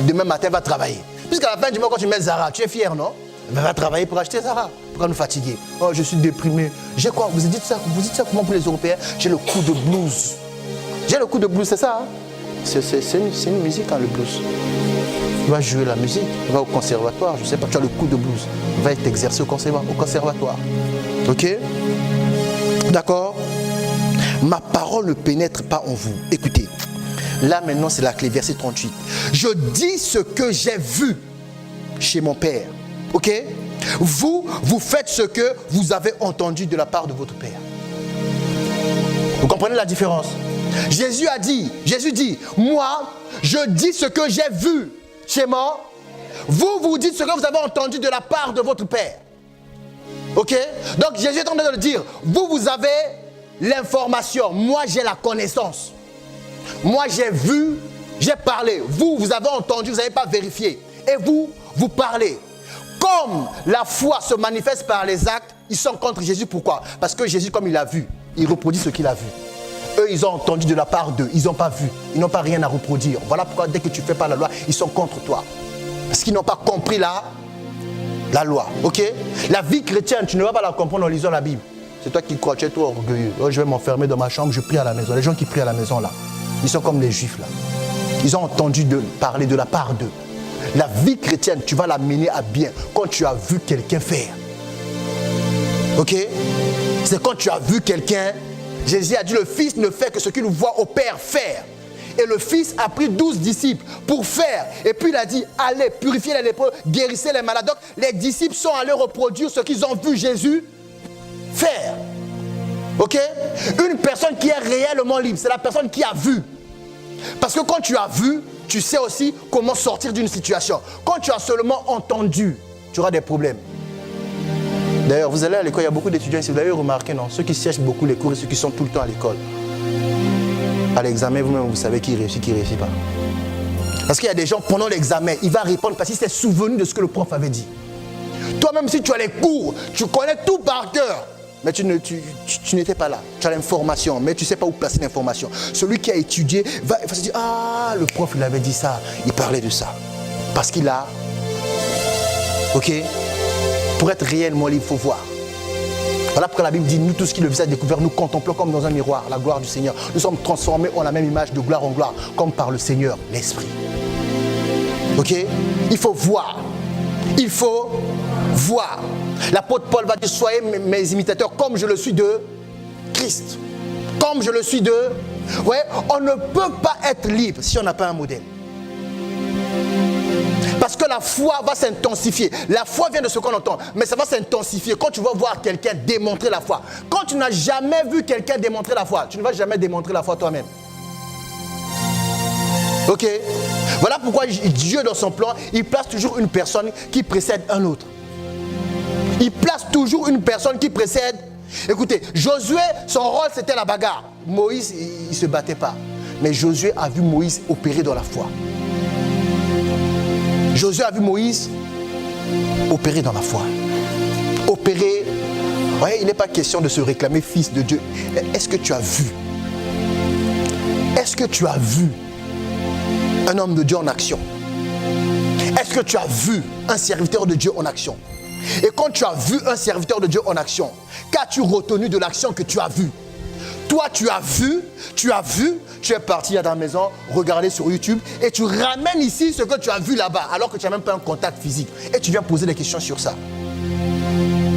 Demain matin, va travailler. Puisqu'à la fin du mois, quand tu mets Zara, tu es fier, non? Va travailler pour acheter Zara. Pourquoi nous fatiguer? Oh, je suis déprimé. J'ai quoi? Vous dites ça comment pour les Européens? J'ai le coup de blues. J'ai le coup de blues, c'est ça, hein? C'est une musique, hein, le blues. Tu vas jouer la musique, tu vas au conservatoire, je sais pas, tu as le coup de blues. Va t'exercer au conservatoire. Ok? D'accord? Ma parole ne pénètre pas en vous. Écoutez, là maintenant c'est la clé, verset 38. Je dis ce que j'ai vu chez mon Père. Ok? Vous faites ce que vous avez entendu de la part de votre Père. Vous comprenez la différence? Jésus dit, moi, je dis ce que j'ai vu chez moi. Vous dites ce que vous avez entendu de la part de votre Père. Ok? Donc Jésus est en train de le dire, vous avez l'information, moi j'ai la connaissance. Moi j'ai vu, j'ai parlé. Vous avez entendu, vous n'avez pas vérifié. Et vous parlez. Comme la foi se manifeste par les actes, ils sont contre Jésus. Pourquoi? Parce que Jésus, comme il a vu, il reproduit ce qu'il a vu. Eux, ils ont entendu de la part d'eux, ils n'ont pas vu, ils n'ont pas rien à reproduire. Voilà pourquoi dès que tu ne fais pas la loi, ils sont contre toi. Parce qu'ils n'ont pas compris la loi. Ok? La vie chrétienne, tu ne vas pas la comprendre en lisant la Bible. C'est toi qui crois, tu es trop orgueilleux. Oh, je vais m'enfermer dans ma chambre, je prie à la maison. Les gens qui prient à la maison là, ils sont comme les juifs là. Ils ont entendu parler de la part d'eux. La vie chrétienne, tu vas la mener à bien quand tu as vu quelqu'un faire. Ok? C'est quand tu as vu quelqu'un. Jésus a dit, le Fils ne fait que ce qu'il voit au Père faire. Et le Fils a pris 12 disciples pour faire. Et puis il a dit, allez, purifiez les lépreux, guérissez les malades. Donc les disciples sont allés reproduire ce qu'ils ont vu Jésus faire. Ok? Une personne qui est réellement libre, c'est la personne qui a vu. Parce que quand tu as vu, tu sais aussi comment sortir d'une situation. Quand tu as seulement entendu, tu auras des problèmes. D'ailleurs, vous allez à l'école, il y a beaucoup d'étudiants ici, vous l'avez remarqué, non? Ceux qui cherchent beaucoup les cours et ceux qui sont tout le temps à l'école. À l'examen, vous-même, vous savez qui réussit pas. Parce qu'il y a des gens, pendant l'examen, il va répondre parce qu'il s'est souvenu de ce que le prof avait dit. Toi-même, si tu as les cours, tu connais tout par cœur. Mais tu n'étais pas là. Tu as l'information, mais tu ne sais pas où placer l'information. Celui qui a étudié va se dire, ah, le prof, il avait dit ça, il parlait de ça. Parce qu'il a... Ok? Pour être réellement libre, il faut voir. Voilà pourquoi la Bible dit, nous tous qui le visage découvert, nous contemplons comme dans un miroir la gloire du Seigneur. Nous sommes transformés en la même image de gloire en gloire, comme par le Seigneur, l'Esprit. Ok? Il faut voir. Il faut voir. L'apôtre Paul va dire, soyez mes imitateurs comme je le suis de Christ. Comme je le suis de... Ouais, on ne peut pas être libre si on n'a pas un modèle. Parce que la foi va s'intensifier. La foi vient de ce qu'on entend, mais ça va s'intensifier quand tu vas voir quelqu'un démontrer la foi. Quand tu n'as jamais vu quelqu'un démontrer la foi, tu ne vas jamais démontrer la foi toi-même. Ok? Voilà pourquoi Dieu, dans son plan, il place toujours une personne qui précède un autre. Il place toujours une personne qui précède. Écoutez, Josué, son rôle, c'était la bagarre. Moïse, il ne se battait pas. Mais Josué a vu Moïse opérer dans la foi. Josué a vu Moïse opérer dans la foi. Opérer. Vous voyez, il n'est pas question de se réclamer fils de Dieu. Est-ce que tu as vu? Est-ce que tu as vu un homme de Dieu en action? Est-ce que tu as vu un serviteur de Dieu en action? Et quand tu as vu un serviteur de Dieu en action, qu'as-tu retenu de l'action que tu as vue? Toi, tu es parti à ta maison, regarder sur YouTube et tu ramènes ici ce que tu as vu là-bas, alors que tu n'as même pas un contact physique. Et tu viens poser des questions sur ça.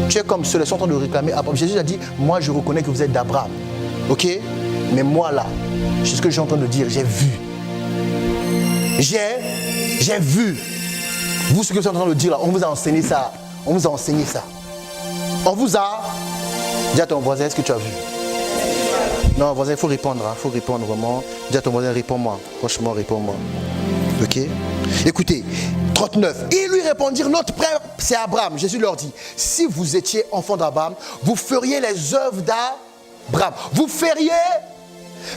Tu es comme ceux qui sont en train de réclamer Abraham. Jésus a dit, moi je reconnais que vous êtes d'Abraham. Ok? Mais moi là, c'est ce que je suis en train de dire, j'ai vu. J'ai vu. Vous, ce que vous êtes en train de dire là, on vous a enseigné ça. On vous a enseigné ça. On vous a... Dis à ton voisin, est-ce que tu as vu? Non, voisin, il faut répondre. Il faut répondre vraiment. Dis à ton voisin, réponds-moi. Franchement, réponds-moi. Ok? Écoutez, 39. Ils lui répondirent, notre père, c'est Abraham. Jésus leur dit, si vous étiez enfant d'Abraham, vous feriez les œuvres d'Abraham. Vous feriez...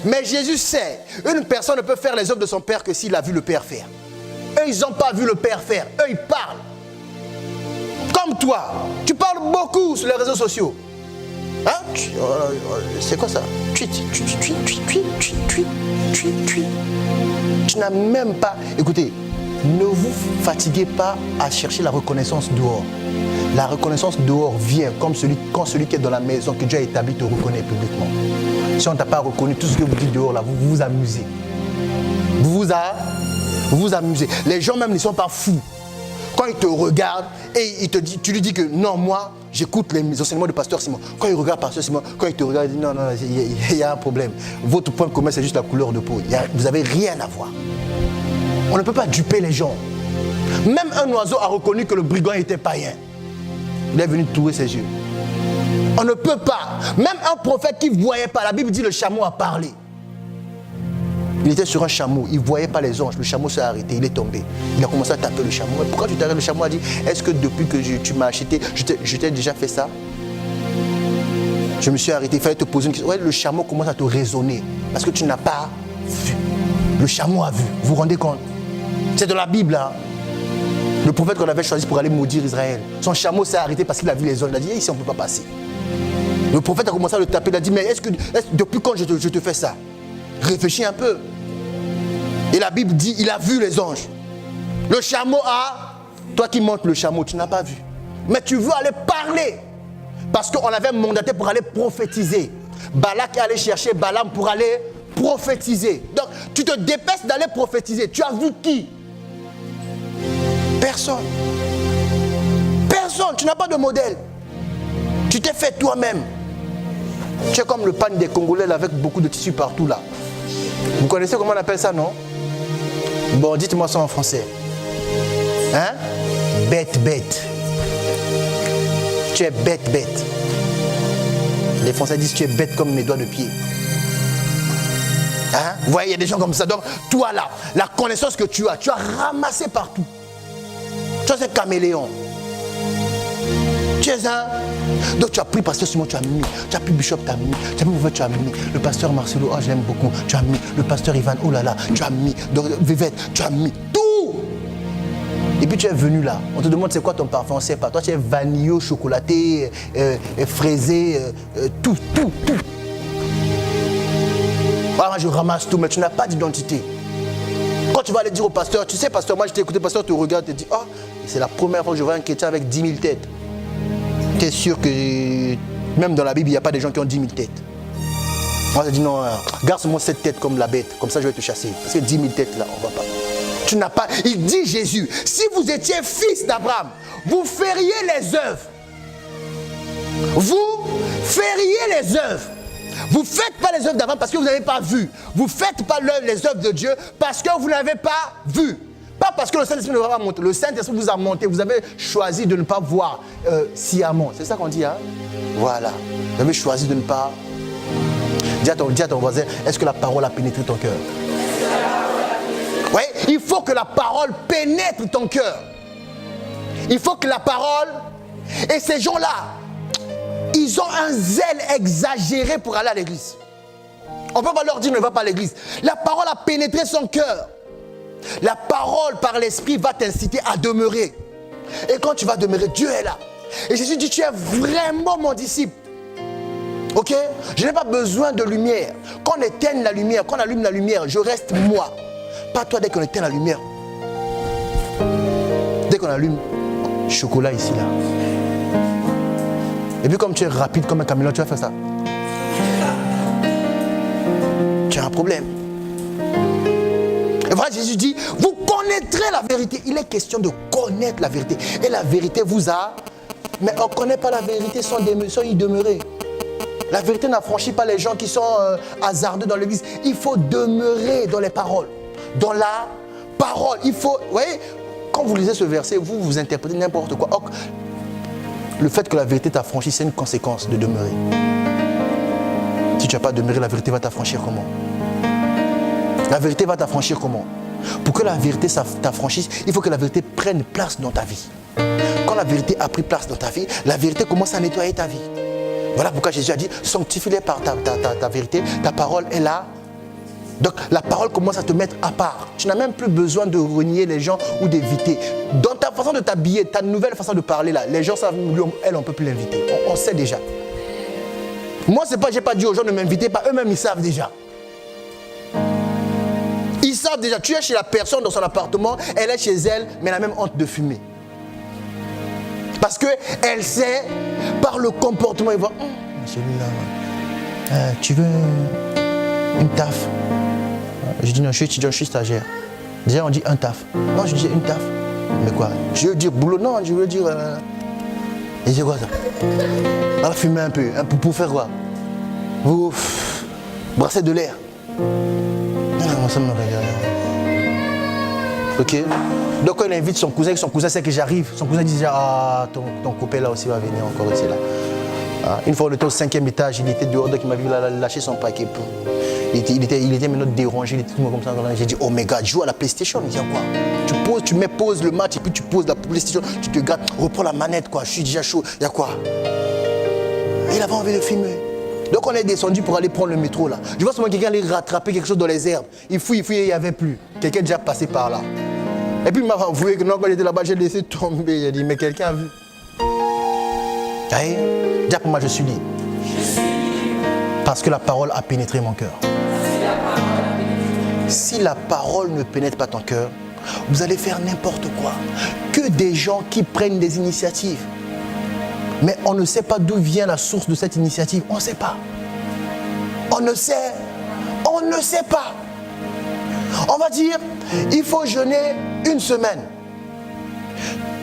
Mais Jésus sait, une personne ne peut faire les œuvres de son père que s'il a vu le père faire. Eux, ils n'ont pas vu le père faire. Eux, ils parlent. Comme toi, tu parles beaucoup sur les réseaux sociaux. Hein? C'est quoi ça? Tu n'as même pas... Écoutez, ne vous fatiguez pas à chercher la reconnaissance dehors. La reconnaissance dehors vient quand celui qui est dans la maison que Dieu a établi te reconnaît publiquement. Si on ne t'a pas reconnu, tout ce que vous dites dehors, là, vous vous amusez. Vous vous amusez. Les gens même ne sont pas fous. Quand ils te regardent et tu lui dis que non, moi, j'écoute les enseignements de Pasteur Simon. Quand il regarde Pasteur Simon, quand il te regarde, il dit non, il y a un problème. Votre point commun, c'est juste la couleur de peau. Vous n'avez rien à voir. On ne peut pas duper les gens. Même un oiseau a reconnu que le brigand était païen. Il est venu tourer ses yeux. On ne peut pas. Même un prophète qui ne voyait pas, la Bible dit le chameau a parlé. Il était sur un chameau, il ne voyait pas les anges, le chameau s'est arrêté, il est tombé. Il a commencé à taper le chameau. Mais pourquoi tu t'arrêtes? Le chameau a dit, est-ce que depuis que tu m'as acheté, je t'ai déjà fait ça? Je me suis arrêté, il fallait te poser une question. Ouais, le chameau commence à te raisonner parce que tu n'as pas vu. Le chameau a vu, vous vous rendez compte? C'est de la Bible, hein? Le prophète qu'on avait choisi pour aller maudire Israël, son chameau s'est arrêté parce qu'il a vu les anges. Il a dit, ici on ne peut pas passer. Le prophète a commencé à le taper, il a dit, mais depuis quand je te fais ça? Réfléchis un peu. Et la Bible dit, il a vu les anges. Le chameau a... Toi qui montes le chameau, tu n'as pas vu. Mais tu veux aller parler. Parce qu'on avait mandaté pour aller prophétiser. Balak est allé chercher Balaam pour aller prophétiser. Donc, tu te dépêches d'aller prophétiser. Tu as vu qui? Personne. Personne. Tu n'as pas de modèle. Tu t'es fait toi-même. Tu es comme le pan des Congolais là, avec beaucoup de tissus partout là. Vous connaissez comment on appelle ça, non? Bon, dites-moi ça en français. Hein? Bête. Tu es bête. Les Français disent tu es bête comme mes doigts de pied. Hein? Vous voyez, il y a des gens comme ça. Donc, toi là, la connaissance que tu as ramassé partout. Tu es un caméléon. Tu es un... Donc tu as pris Pasteur Simon, tu as mis. Tu as pris Bishop, tu as mis. Tu as mis Vivette, tu as mis. Le pasteur Marcelo, oh je l'aime beaucoup, tu as mis. Le pasteur Ivan, oh là là, tu as mis. Donc Vivette, tu as mis. Tout. Et puis tu es venu là. On te demande c'est quoi ton parfum, on ne sait pas. Toi tu es vanillé, chocolaté, fraisé, tout. Moi je ramasse tout, mais tu n'as pas d'identité. Quand tu vas aller dire au pasteur, tu sais pasteur, moi je t'ai écouté, le pasteur te regarde et te dit, oh, c'est la première fois que je vois un chrétien avec 10 000 têtes. Tu es sûr que Même dans la Bible, il n'y a pas des gens qui ont 10 000 têtes. Moi, je dis non, garde seulement cette tête comme la bête, comme ça je vais te chasser. Parce que 10 000 têtes là, on ne va pas. Tu n'as pas. Il dit Jésus, si vous étiez fils d'Abraham, vous feriez les œuvres. Vous feriez les œuvres. Vous ne faites pas les œuvres d'Abraham parce que vous n'avez pas vu. Vous ne faites pas les œuvres de Dieu parce que vous n'avez pas vu. Pas parce que le Saint-Esprit ne va pas monter. Le Saint-Esprit vous a monté. Vous avez choisi de ne pas voir sciemment. C'est ça qu'on dit, hein? Voilà. Vous avez choisi de ne pas... Dis à ton voisin, est-ce que la parole a pénétré ton cœur? Oui, il faut que la parole pénètre ton cœur. Il faut que la parole... Et ces gens-là, ils ont un zèle exagéré pour aller à l'église. On ne peut pas leur dire ne va pas à l'église. La parole a pénétré son cœur. La parole par l'esprit va t'inciter à demeurer. Et quand tu vas demeurer, Dieu est là. Et Jésus dit, tu es vraiment mon disciple. Ok? Je n'ai pas besoin de lumière. Quand on éteigne la lumière, quand on allume la lumière, je reste moi. Pas toi dès qu'on éteint la lumière. Dès qu'on allume chocolat ici, là. Et puis comme tu es rapide comme un caméléon, tu vas faire ça. Tu as un problème. Et voilà, Jésus dit, vous connaîtrez la vérité. Il est question de connaître la vérité. Et la vérité vous a... Mais on ne connaît pas la vérité sans y demeurer. La vérité n'affranchit pas les gens qui sont hasardeux dans l'église. Il faut demeurer dans les paroles. Dans la parole. Il faut... Vous voyez, quand vous lisez ce verset, vous interprétez n'importe quoi. Or, le fait que la vérité t'affranchit, c'est une conséquence de demeurer. Si tu n'as pas demeuré, la vérité va t'affranchir comment? La vérité va t'affranchir comment? Pour que la vérité t'affranchisse, il faut que la vérité prenne place dans ta vie. Quand la vérité a pris place dans ta vie, la vérité commence à nettoyer ta vie. Voilà pourquoi Jésus a dit, sanctifie-les par ta vérité, ta parole est là. Donc la parole commence à te mettre à part. Tu n'as même plus besoin de renier les gens ou d'éviter. Dans ta façon de t'habiller, ta nouvelle façon de parler là, les gens savent, elle, on ne peut plus l'inviter. On sait déjà. Moi, c'est pas, j'ai pas dit aux gens de m'inviter, pas eux-mêmes, ils savent déjà. Ils savent déjà. Tu es chez la personne dans son appartement, elle est chez elle, mais elle a même honte de fumer. Parce qu'elle sait, par le comportement, ils voient, celui-là, tu veux une taf? Je dis non, je suis étudiant, je suis stagiaire. Déjà, on dit un taf. Non, je dis une taf. Mais quoi? Je veux dire boulot? Non, je veux dire... Et c'est quoi ça? On va fumer un peu. Pour faire quoi? Vous brassez de l'air. Non, ça me regarde. Ok? Donc quand il invite son cousin sait que j'arrive. Son cousin dit déjà, ah, ton copain là aussi va venir encore aussi là. Ah, une fois on était au 5e étage, il était dehors, donc il m'a vu lâcher son paquet. Il était maintenant dérangé, il était tout comme ça. J'ai dit, oh my God, joue à la PlayStation. Il dit, quoi? Tu mets pause le match et puis tu poses la PlayStation, tu te gardes, reprends la manette, quoi. Je suis déjà chaud. Il y a quoi? Il avait envie de filmer. Donc on est descendu pour aller prendre le métro là. Je vois souvent quelqu'un aller rattraper quelque chose dans les herbes. Il fouille, il n'y avait plus. Quelqu'un est déjà passé par là. Et puis il m'a avoué que non, quand j'étais là-bas, j'ai laissé tomber. J'ai dit, mais quelqu'un a vu. Aïe, déjà pour moi, je suis libre. Parce que la parole a pénétré mon cœur. Si la parole ne pénètre pas ton cœur, vous allez faire n'importe quoi. Que des gens qui prennent des initiatives. Mais on ne sait pas d'où vient la source de cette initiative. On ne sait pas. On ne sait pas. On va dire, il faut jeûner une semaine.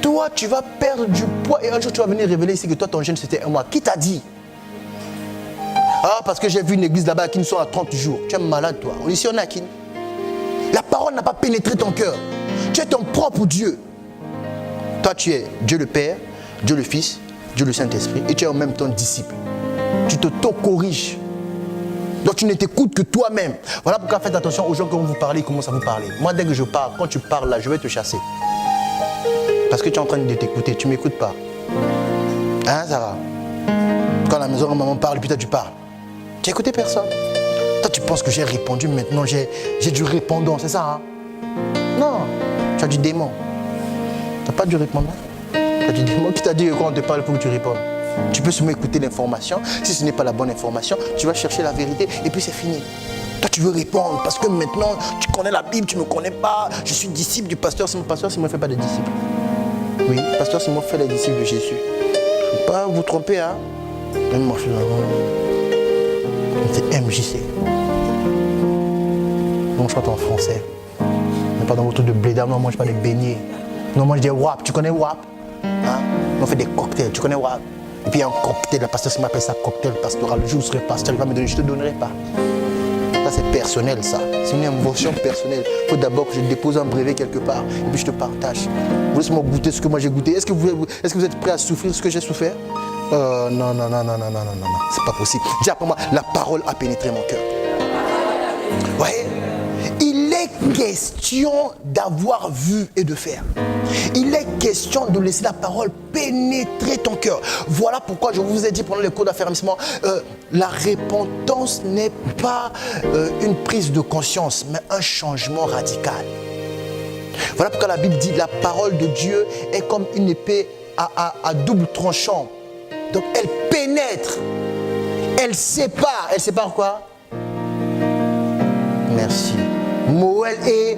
Toi, tu vas perdre du poids et un jour, tu vas venir révéler ici que toi, ton jeûne, c'était un mois. Qui t'a dit? Ah, parce que j'ai vu une église là-bas qui nous sont à 30 jours. Tu es malade, toi. Ici, on est à qui? La parole n'a pas pénétré ton cœur. Tu es ton propre Dieu. Toi, tu es Dieu le Père, Dieu le Fils, Dieu le Saint-Esprit. Et tu es en même temps disciple. Tu t'auto-corriges. Donc, tu ne t'écoutes que toi-même. Voilà pourquoi faites attention aux gens quand vous parlez, ils commencent à vous parler. Moi, dès que je parle, quand tu parles là, je vais te chasser. Parce que tu es en train de t'écouter. Tu ne m'écoutes pas. Hein, Sarah? Quand à la maison, maman parle, et puis toi, tu parles. Tu n'as écouté personne. Toi, tu penses que j'ai répondu, maintenant j'ai du répondant, c'est ça, hein? Non, tu as du démon. Tu n'as pas du répondant. Tu as du démon qui t'a dit que quand on te parle, il faut que tu répondes. Tu peux seulement écouter l'information. Si ce n'est pas la bonne information, tu vas chercher la vérité et puis c'est fini. Toi, tu veux répondre parce que maintenant, tu connais la Bible, tu ne me connais pas. Je suis disciple du pasteur Simon. Pasteur Simon ne fait pas de disciples. Oui, pasteur Simon fait les disciples de Jésus. Il ne faut pas vous tromper, hein? Même marcher là-bas. C'est MJC. Non, je chante en français. Mais pas dans votre de blé. Non, on mange pas des beignets. Non, on mange des WAP. Tu connais WAP? Hein? On fait des cocktails. Tu connais WAP? Et puis il y a un cocktail. La pasteur m'appelle ça cocktail pastoral. Le jour où je serai pasteur, il va me donner. Je ne te donnerai pas. Ça, c'est personnel, ça. C'est une émotion personnelle. Il faut d'abord que je dépose un brevet quelque part. Et puis je te partage. Vous laissez-moi goûter ce que moi j'ai goûté. Est-ce que vous êtes prêts à souffrir ce que j'ai souffert? Non. C'est pas possible. Dis après moi, la parole a pénétré mon cœur. Voyez? Il est question d'avoir vu et de faire. Il est question de laisser la parole pénétrer ton cœur. Voilà pourquoi je vous ai dit pendant les cours d'affermissement, la repentance n'est pas une prise de conscience, mais un changement radical. Voilà pourquoi la Bible dit la parole de Dieu est comme une épée à double tranchant. Donc elle pénètre, elle sépare. Elle sépare quoi? Merci. Moël et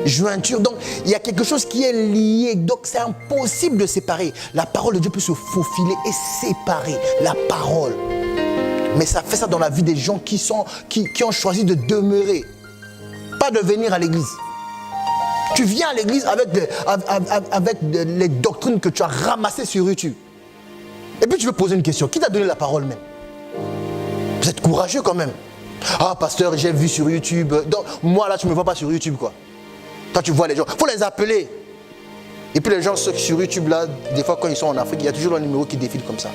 jointure. Donc il y a quelque chose qui est lié. Donc c'est impossible de séparer. La parole de Dieu peut se faufiler et séparer la parole. Mais ça fait ça dans la vie des gens qui ont choisi de demeurer. Pas de venir à l'église. Tu viens à l'église avec les doctrines que tu as ramassées sur YouTube. Et puis tu veux poser une question. Qui t'a donné la parole même? Vous êtes courageux quand même. Ah pasteur, j'ai vu sur YouTube. Donc, moi là, tu ne me vois pas sur YouTube quoi. Toi tu vois les gens. Il faut les appeler. Et puis les gens sur YouTube là, des fois quand ils sont en Afrique, il y a toujours un numéro qui défile comme ça.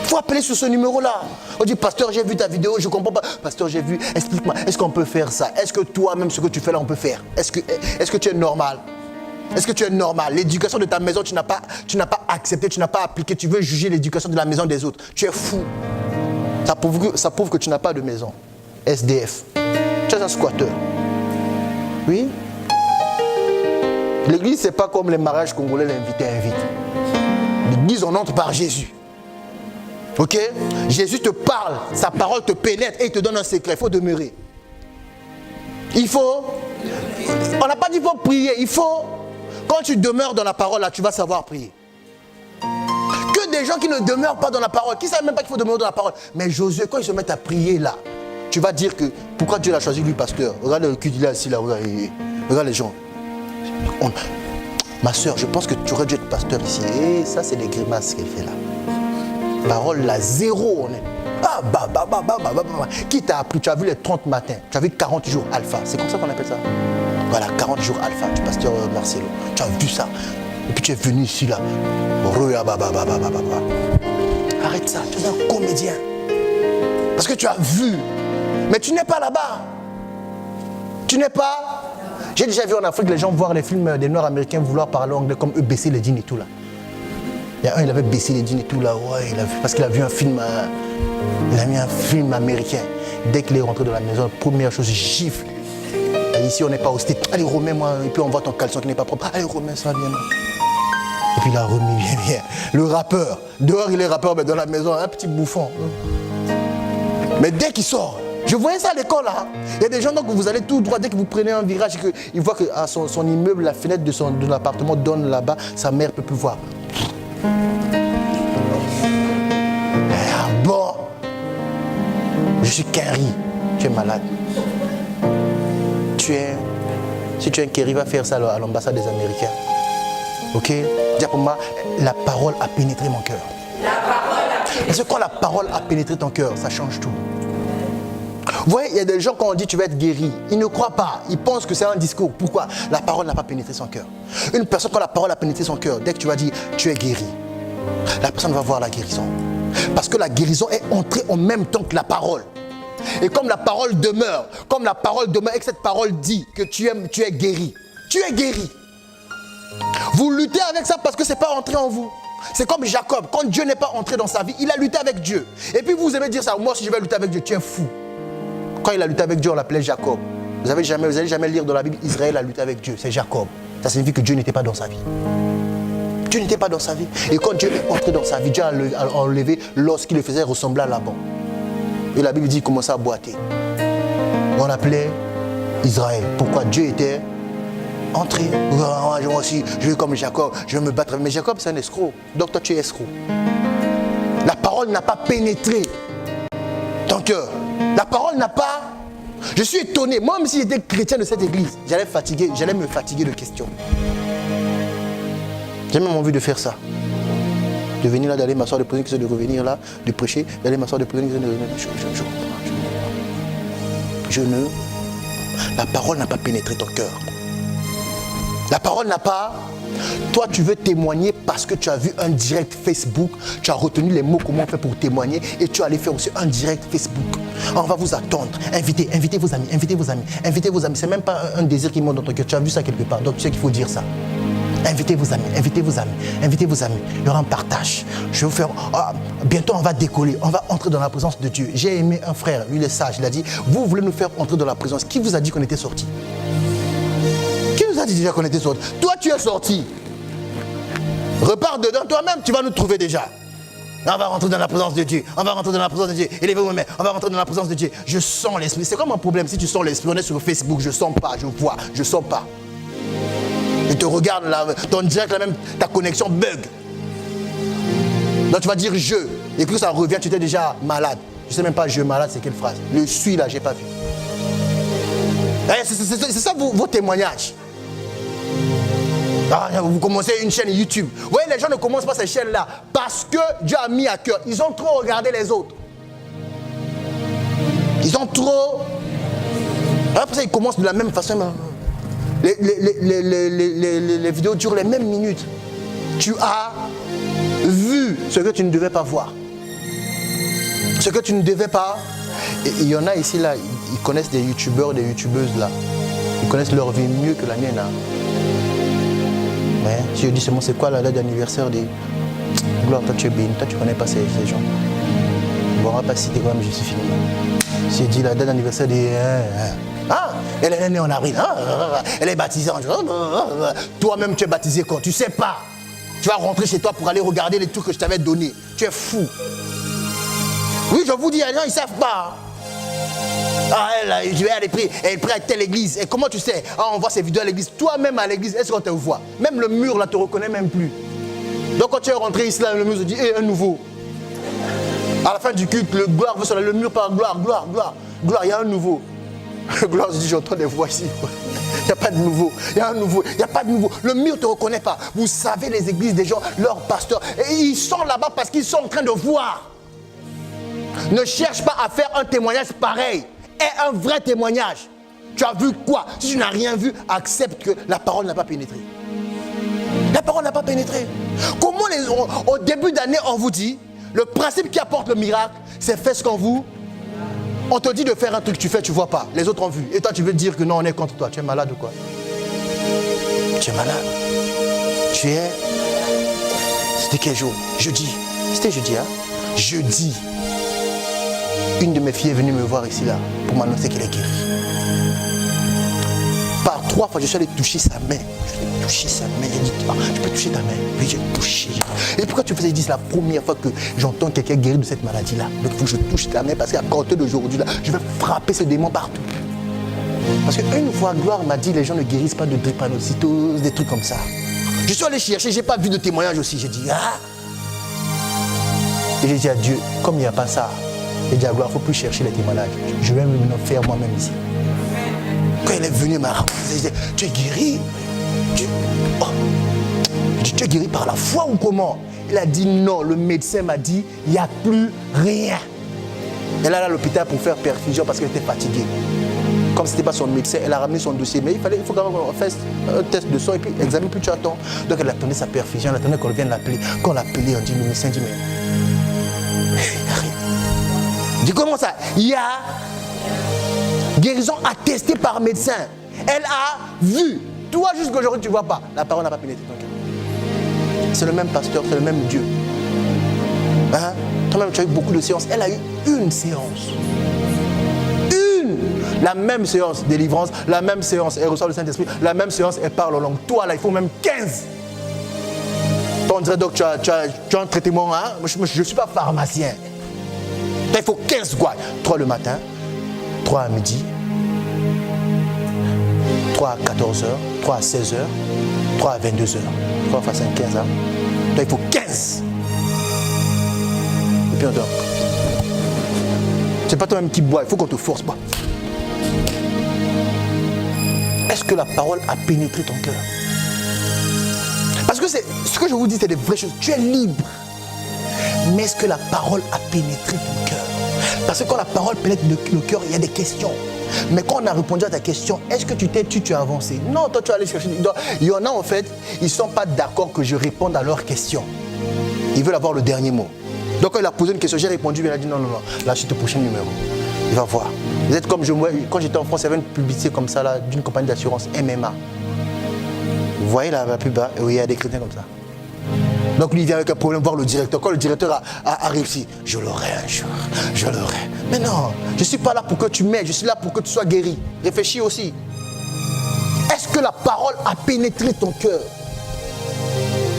Il faut appeler sur ce numéro là. On dit pasteur, j'ai vu ta vidéo, je ne comprends pas. Pasteur, j'ai vu, explique-moi, est-ce qu'on peut faire ça? Est-ce que toi-même ce que tu fais là, on peut faire? Est-ce que tu es normal? Est-ce que tu es normal? L'éducation de ta maison, tu n'as pas accepté, tu n'as pas appliqué. Tu veux juger l'éducation de la maison des autres. Tu es fou. Ça prouve que tu n'as pas de maison. SDF. Tu es un squatteur. Oui. L'église, c'est pas comme les mariages congolais, l'invité invite. L'église, on entre par Jésus. Ok? Jésus te parle, sa parole te pénètre et il te donne un secret. Il faut demeurer. On n'a pas dit qu'il faut prier. Quand tu demeures dans la parole, là, tu vas savoir prier. Que des gens qui ne demeurent pas dans la parole, qui ne savent même pas qu'il faut demeurer dans la parole. Mais Josué, quand ils se mettent à prier là, tu vas dire que pourquoi Dieu l'a choisi lui pasteur. Regarde le culte, il est assis là, regarde les gens. Ma soeur, je pense que tu aurais dû être pasteur ici. Et ça, c'est des grimaces qu'elle fait là. Parole là, zéro. On est. Qui t'a appris? Tu as vu les 30 matins, tu as vu 40 jours alpha. C'est comme ça qu'on appelle ça. Voilà, 40 jours alpha du pasteur Marcelo. Tu as vu ça. Et puis tu es venu ici là. Arrête ça, tu es un comédien. Parce que tu as vu. Mais tu n'es pas là-bas. Tu n'es pas. J'ai déjà vu en Afrique les gens voir les films des Noirs américains vouloir parler anglais comme eux, baisser les jeans et tout là. Il y a un, il avait baissé les jeans et tout là, ouais, parce qu'il a vu un film, il a mis un film américain. Dès qu'il est rentré dans la maison, première chose, il gifle. Et ici, on n'est pas au stade. Allez, remets-moi, et puis on voit ton caleçon qui n'est pas propre. Allez, remets ça, viens. Et puis il a remis, bien. Le rappeur, dehors il est rappeur, mais dans la maison, un petit bouffon. Mais dès qu'il sort, je voyais ça à l'école là. Il y a des gens donc vous allez tout droit, dès que vous prenez un virage, ils voient que son immeuble, la fenêtre de l'appartement donne là-bas, sa mère ne peut plus voir. Bon, je suis Kenry, tu es malade. Si tu es un Kenry, va faire ça à l'ambassade des Américains. Ok? Dis pour moi, la parole a pénétré mon cœur. Parce que quand la parole a pénétré ton cœur, ça change tout. Vous voyez, il y a des gens quand on dit tu vas être guéri, ils ne croient pas, ils pensent que c'est un discours. Pourquoi? La parole n'a pas pénétré son cœur. Une personne, quand la parole a pénétré son cœur, dès que tu vas dire tu es guéri, la personne va voir la guérison. Parce que la guérison est entrée en même temps que la parole. Et comme la parole demeure et que cette parole dit que tu es guéri. Tu es guéri. Vous luttez avec ça parce que ce n'est pas entré en vous. C'est comme Jacob, quand Dieu n'est pas entré dans sa vie, il a lutté avec Dieu. Et puis vous aimez dire ça, moi si je vais lutter avec Dieu, tu es fou. Quand il a lutté avec Dieu, on l'appelait Jacob. Vous n'allez jamais lire dans la Bible, Israël a lutté avec Dieu, c'est Jacob. Ça signifie que Dieu n'était pas dans sa vie. Dieu n'était pas dans sa vie. Et quand Dieu est entré dans sa vie, Dieu a enlevé lorsqu'il le faisait ressembler à Laban. Et la Bible dit qu'il commençait à boiter. On l'appelait Israël. Pourquoi? Dieu était entré. Moi aussi, je vais comme Jacob, je vais me battre. Mais Jacob, c'est un escroc. Donc toi, tu es escroc. La parole parole n'a pas pénétré ton cœur. La parole n'a pas... Je suis étonné. Moi, même si j'étais chrétien de cette église, j'allais me fatiguer de questions. J'ai même envie de faire ça. De venir là, d'aller m'asseoir, de poser une question, de revenir là, de prêcher, d'aller m'asseoir, de poser une question, de revenir. Je ne... La parole n'a pas pénétré ton cœur. La parole n'a pas... Toi, tu veux témoigner parce que tu as vu un direct Facebook, tu as retenu les mots comment on fait pour témoigner et tu as allé faire aussi un direct Facebook. On va vous attendre. Invitez vos amis, invitez vos amis, invitez vos amis. C'est même pas un désir qui monte dans ton cœur. Tu as vu ça quelque part, donc tu sais qu'il faut dire ça. Invitez vos amis, invitez vos amis, invitez vos amis. Il y aura un partage. Je vais vous faire... bientôt, on va décoller. On va entrer dans la présence de Dieu. J'ai aimé un frère, lui il est sage. Il a dit, vous voulez nous faire entrer dans la présence. Qui vous a dit qu'on était sortis? Qui nous a dit déjà qu'on était sortis? Toi, tu es sorti. Repars dedans toi-même, tu vas nous trouver déjà. On va rentrer dans la présence de Dieu. On va rentrer dans la présence de Dieu. Élevez-vous même. On va rentrer dans la présence de Dieu. Je sens l'esprit. C'est comme un problème si tu sens l'esprit. On est sur Facebook, je sens pas, je vois, je sens pas. Je te regarde là, ton direct là même, ta connexion bug. Donc tu vas dire je. Et puis ça revient, tu étais déjà malade. Je sais même pas je malade, c'est quelle phrase. Le suis là, j'ai pas vu. C'est ça vos témoignages. Vous commencez une chaîne YouTube. Vous voyez, les gens ne commencent pas ces chaînes-là parce que Dieu a mis à cœur. Ils ont trop regardé les autres. Ils ont trop... Après ça, ils commencent de la même façon. Les vidéos durent les mêmes minutes. Tu as vu ce que tu ne devais pas voir. Ce que tu ne devais pas... Et il y en a ici, là, ils connaissent des youtubeurs, des youtubeuses, là. Ils connaissent leur vie mieux que la mienne, hein. Ouais, si je dis seulement c'est quoi la date d'anniversaire des... Gloire, toi tu es béni, toi tu connais pas ces gens. Bon, on va pas citer quand même, je suis fini. Si je dis la date d'anniversaire des... Ah, elle est née en avril, elle est baptisée en juin. Toi-même tu es baptisé quand? Tu sais pas. Tu vas rentrer chez toi pour aller regarder les trucs que je t'avais donnés. Tu es fou. Oui, je vous dis, les gens ils savent pas. Ah, elle est pris à telle église. Et comment tu sais? Ah, on voit ces vidéos à l'église. Toi-même à l'église, est-ce qu'on te voit? Même le mur là, te reconnaît même plus. Donc quand tu es rentré ici, là, le mur se dit, un nouveau. À la fin du culte, le gloire veut sur le mur par gloire, il y a un nouveau. Gloire se dit, j'entends des voix ici. Il n'y a pas de nouveau. Il y a un nouveau. Il n'y a pas de nouveau. Le mur ne te reconnaît pas. Vous savez, les églises des gens, leurs pasteurs, et ils sont là-bas parce qu'ils sont en train de voir. Ne cherche pas à faire un témoignage pareil. Est un vrai témoignage. Tu as vu quoi? Si tu n'as rien vu, accepte que la parole n'a pas pénétré. La parole n'a pas pénétré. Comment au début d'année, on vous dit, le principe qui apporte le miracle, c'est faire ce qu'on vous... On te dit de faire un truc, tu fais, tu vois pas. Les autres ont vu. Et toi, tu veux dire que non, on est contre toi. Tu es malade ou quoi? Tu es malade. Tu es... C'était quel jour? Jeudi. C'était jeudi, hein? Jeudi. Une de mes filles est venue me voir ici, là, pour m'annoncer qu'elle est guérie. Par 3 fois, je suis allé toucher sa main. Je l'ai touché sa main. Elle dit, je peux toucher ta main? Oui, j'ai touché. Et pourquoi tu faisais? Il dit, c'est la première fois que j'entends quelqu'un guéri de cette maladie-là. Donc il faut que je touche ta main parce qu'à compter d'aujourd'hui, là, je vais frapper ce démon partout. Parce qu'une fois, Gloire m'a dit, les gens ne guérissent pas de drépanocytose, des trucs comme ça. Je suis allé chercher, j'ai pas vu de témoignage aussi. J'ai dit, Et j'ai dit à Dieu, comme il n'y a pas ça, j'ai dit à Gloire, il ne faut plus chercher les témoignages. Je vais me faire moi-même ici. Quand elle est venue m'a dit, tu es guéri? Je dis, tu es guéri par la foi ou comment? Elle a dit non, le médecin m'a dit, il n'y a plus rien. Elle est allée à l'hôpital pour faire perfusion parce qu'elle était fatiguée. Comme ce n'était pas son médecin, elle a ramené son dossier. Mais il faut quand même qu'on fasse un test de sang et puis examine, plus tu attends. Donc elle attendait sa perfusion, elle attendait qu'on vienne l'appeler. Quand on l'appelait, on dit, le médecin dit, mais il n'y a rien. Je dis, comment ça? Il y a guérison attestée par médecin. Elle a vu. Toi, jusqu'aujourd'hui, tu ne vois pas. La parole n'a pas pénétré ton cœur. C'est le même pasteur, c'est le même Dieu. Hein? Toi-même, tu as eu beaucoup de séances. Elle a eu une séance. La même séance de délivrance, la même séance, elle reçoit le Saint-Esprit, la même séance, elle parle en langue. Toi, là, il faut même 15. On dirait donc tu as un traitement, hein? Je ne suis pas pharmacien. Il faut 15 quoi. 3 le matin, 3 à midi, 3 à 14h, 3 à 16h, 3 à 22h. 3 fois 5, 15 ans. Donc il faut 15. puis on dort. C'est pas toi-même qui bois, il faut qu'on te force pas. Est-ce que la parole a pénétré ton cœur? Parce que ce que je vous dis, c'est des vraies choses. Tu es libre. Mais est-ce que la parole a pénétré ton cœur? Parce que quand la parole pénètre le cœur, il y a des questions. Mais quand on a répondu à ta question, est-ce que tu t'es tué, tu as avancé? Non, toi tu vas aller chercher. Il y en a en fait, ils ne sont pas d'accord que je réponde à leurs questions. Ils veulent avoir le dernier mot. Donc quand il a posé une question, j'ai répondu, mais il a dit non, là c'est le prochain numéro. Il va voir. Vous êtes comme quand j'étais en France, il y avait une publicité comme ça là, d'une compagnie d'assurance MMA. Vous voyez la pub, hein? Oui, il y a des chrétiens comme ça. Donc lui il vient avec un problème voir le directeur. Quand le directeur a réussi, je l'aurai un jour, je l'aurai. Mais non, je ne suis pas là pour que tu m'aides, je suis là pour que tu sois guéri. Réfléchis aussi. Est-ce que la parole a pénétré ton cœur?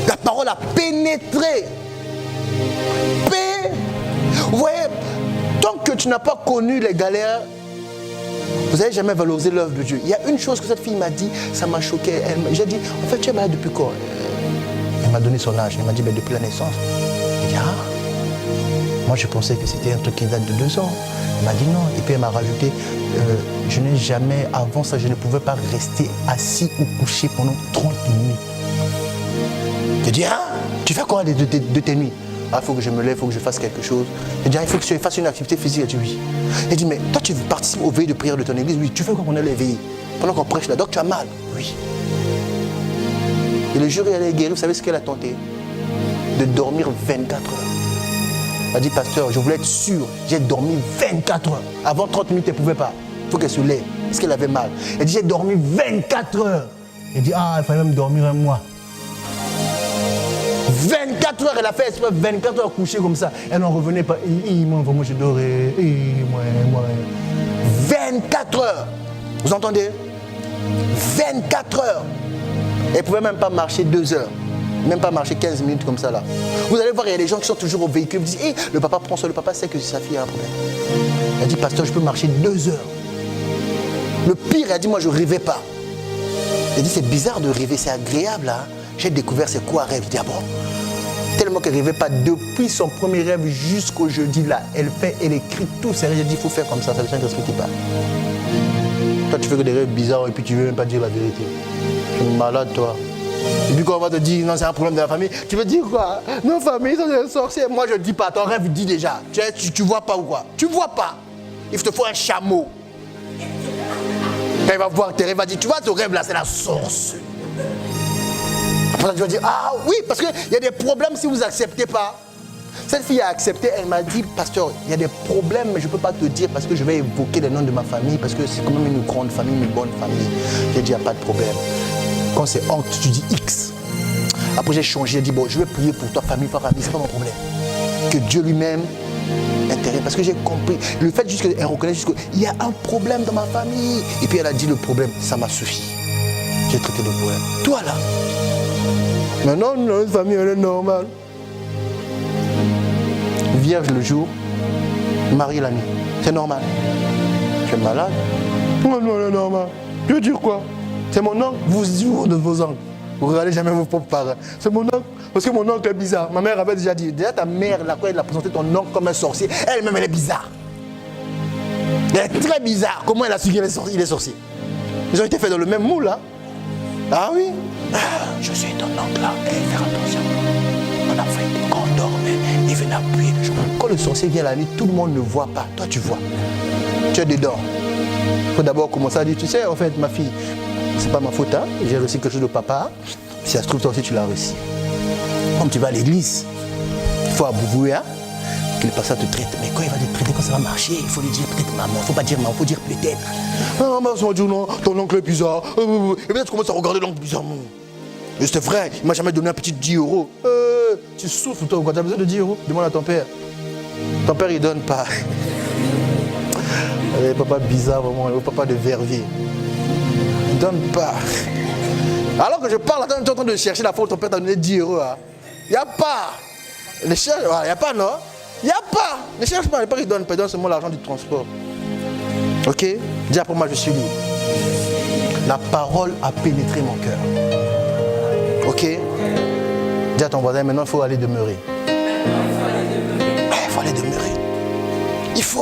La parole a pénétré. Vous voyez, tant que tu n'as pas connu les galères, vous n'allez jamais valoriser l'œuvre de Dieu. Il y a une chose que cette fille m'a dit, ça m'a choqué. J'ai dit, en fait, tu es malade depuis quand? Elle m'a donné son âge. Elle m'a dit, depuis la naissance. J'ai dit, moi je pensais que c'était un truc qui date de 2 ans. Elle m'a dit non. Et puis elle m'a rajouté, je n'ai jamais, avant ça, je ne pouvais pas rester assis ou couché pendant 30 minutes. J'ai dit, tu fais quoi de tes nuits? Il faut que je me lève, il faut que je fasse quelque chose. J'ai dit, il faut que tu fasses une activité physique. Elle dit oui. Elle dit, mais toi tu participes aux veilles de prière de ton église? Oui. Tu fais quoi qu'on est les veilles? Pendant qu'on prêche là, donc tu as mal? Oui. Et le jour où elle est guérie, vous savez ce qu'elle a tenté? De dormir 24 heures. Elle a dit, pasteur, je voulais être sûr, j'ai dormi 24 heures. Avant 30 minutes, elle ne pouvait pas. Il faut qu'elle se lève, parce qu'elle avait mal. Elle dit, j'ai dormi 24 heures. Elle dit, il fallait même dormir un mois. 24 heures, elle a fait exprès 24 heures couchée comme ça. Elle n'en revenait pas. Moi, je dormais. 24 heures. Vous entendez? 24 heures. Elle ne pouvait même pas marcher 2 heures. Même pas marcher 15 minutes comme ça là. Vous allez voir, il y a des gens qui sont toujours au véhicule. Vous dites, le papa prend ça, le papa sait que sa fille a un problème. Elle dit, pasteur, je peux marcher 2 heures. Le pire, elle a dit, moi je ne rêvais pas. Elle dit, c'est bizarre de rêver, c'est agréable là. J'ai découvert c'est quoi rêve. Je dis, bon. Tellement qu'elle ne rêvait pas depuis son premier rêve jusqu'au jeudi là. Elle écrit tous ses rêves. Elle dit, il faut faire comme ça, c'est le Saint-Esprit qui parle. Toi, tu fais que des rêves bizarres et puis tu ne veux même pas dire la vérité. Tu es malade, toi. Et puis quand on va te dire, non, c'est un problème de la famille, tu veux dire quoi? Nos familles sont des sorciers. Moi, je ne dis pas. Ton rêve dit déjà. Tu vois pas ou quoi? Tu vois pas. Il te faut un chameau. Quand il va voir tes rêves, il va dire, tu vois, ce rêve là, c'est la source. Après, tu vas dire, oui, parce qu'il y a des problèmes si vous n'acceptez pas. Cette fille a accepté, elle m'a dit, pasteur, il y a des problèmes, mais je ne peux pas te dire parce que je vais évoquer les noms de ma famille, parce que c'est quand même une grande famille, une bonne famille. J'ai dit, il n'y a pas de problème. Quand c'est honte, tu dis X. Après, j'ai changé, j'ai dit, bon, je vais prier pour ta famille, c'est pas mon problème. Que Dieu lui-même intéresse, parce que j'ai compris. Le fait juste qu'elle reconnaît juste qu'il y a un problème dans ma famille. Et puis elle a dit, le problème, ça m'a suffi. J'ai traité le problème. Toi là. Mais non, notre famille, elle est normale. Vierge le jour, marié la nuit. C'est normal. Tu es malade? Non, elle est normal. Tu veux dire quoi? C'est mon oncle, vous dites de vos oncles. Vous ne regardez jamais vos propres parents. C'est mon oncle, parce que mon oncle est bizarre. Ma mère avait déjà dit, déjà ta mère, quand elle a présenté ton oncle comme un sorcier, elle-même elle est bizarre. Elle est très bizarre. Comment elle a su qu'il est sorcier? Ils ont été faits dans le même moule, là. Ah oui? Je suis ton oncle là, et faire attention. En Afrique, quand on dormait, il venait appuyer le jour. Quand le sorcier vient la nuit, tout le monde ne voit pas. Toi, tu vois. Tu es dedans. Il faut d'abord commencer à dire, tu sais, en fait, ma fille, c'est pas ma faute, hein? J'ai reçu quelque chose de papa. Si ça se trouve, toi aussi, tu l'as reçu. Comme tu vas à l'église, il faut avouer, hein, que le pasteur te traite. Mais quand il va te traiter, quand ça va marcher, il faut lui dire peut-être maman. Il ne faut pas dire maman, il faut dire peut-être. Ah, mais on va dire non, ton oncle est bizarre. Et peut-être tu commences à regarder l'oncle bizarrement. Et c'est vrai, il ne m'a jamais donné un petit 10 €. Tu souffres, toi, quand tu as besoin de 10 €, demande à ton père. Ton père, il ne donne pas. Le papa bizarre, vraiment, le papa de vervier. Il ne donne pas. Alors que je parle, tu es en train de chercher la fois où ton père t'a donné 10 €. Il n'y a pas. Il n'y a pas, non? Il n'y a pas. Ne cherche pas, le père, il donne pas, il donne seulement l'argent du transport. Ok? Dis après moi, je suis libre. La parole a pénétré mon cœur. Ok? Dis à ton voisin, maintenant il faut aller demeurer. Il faut aller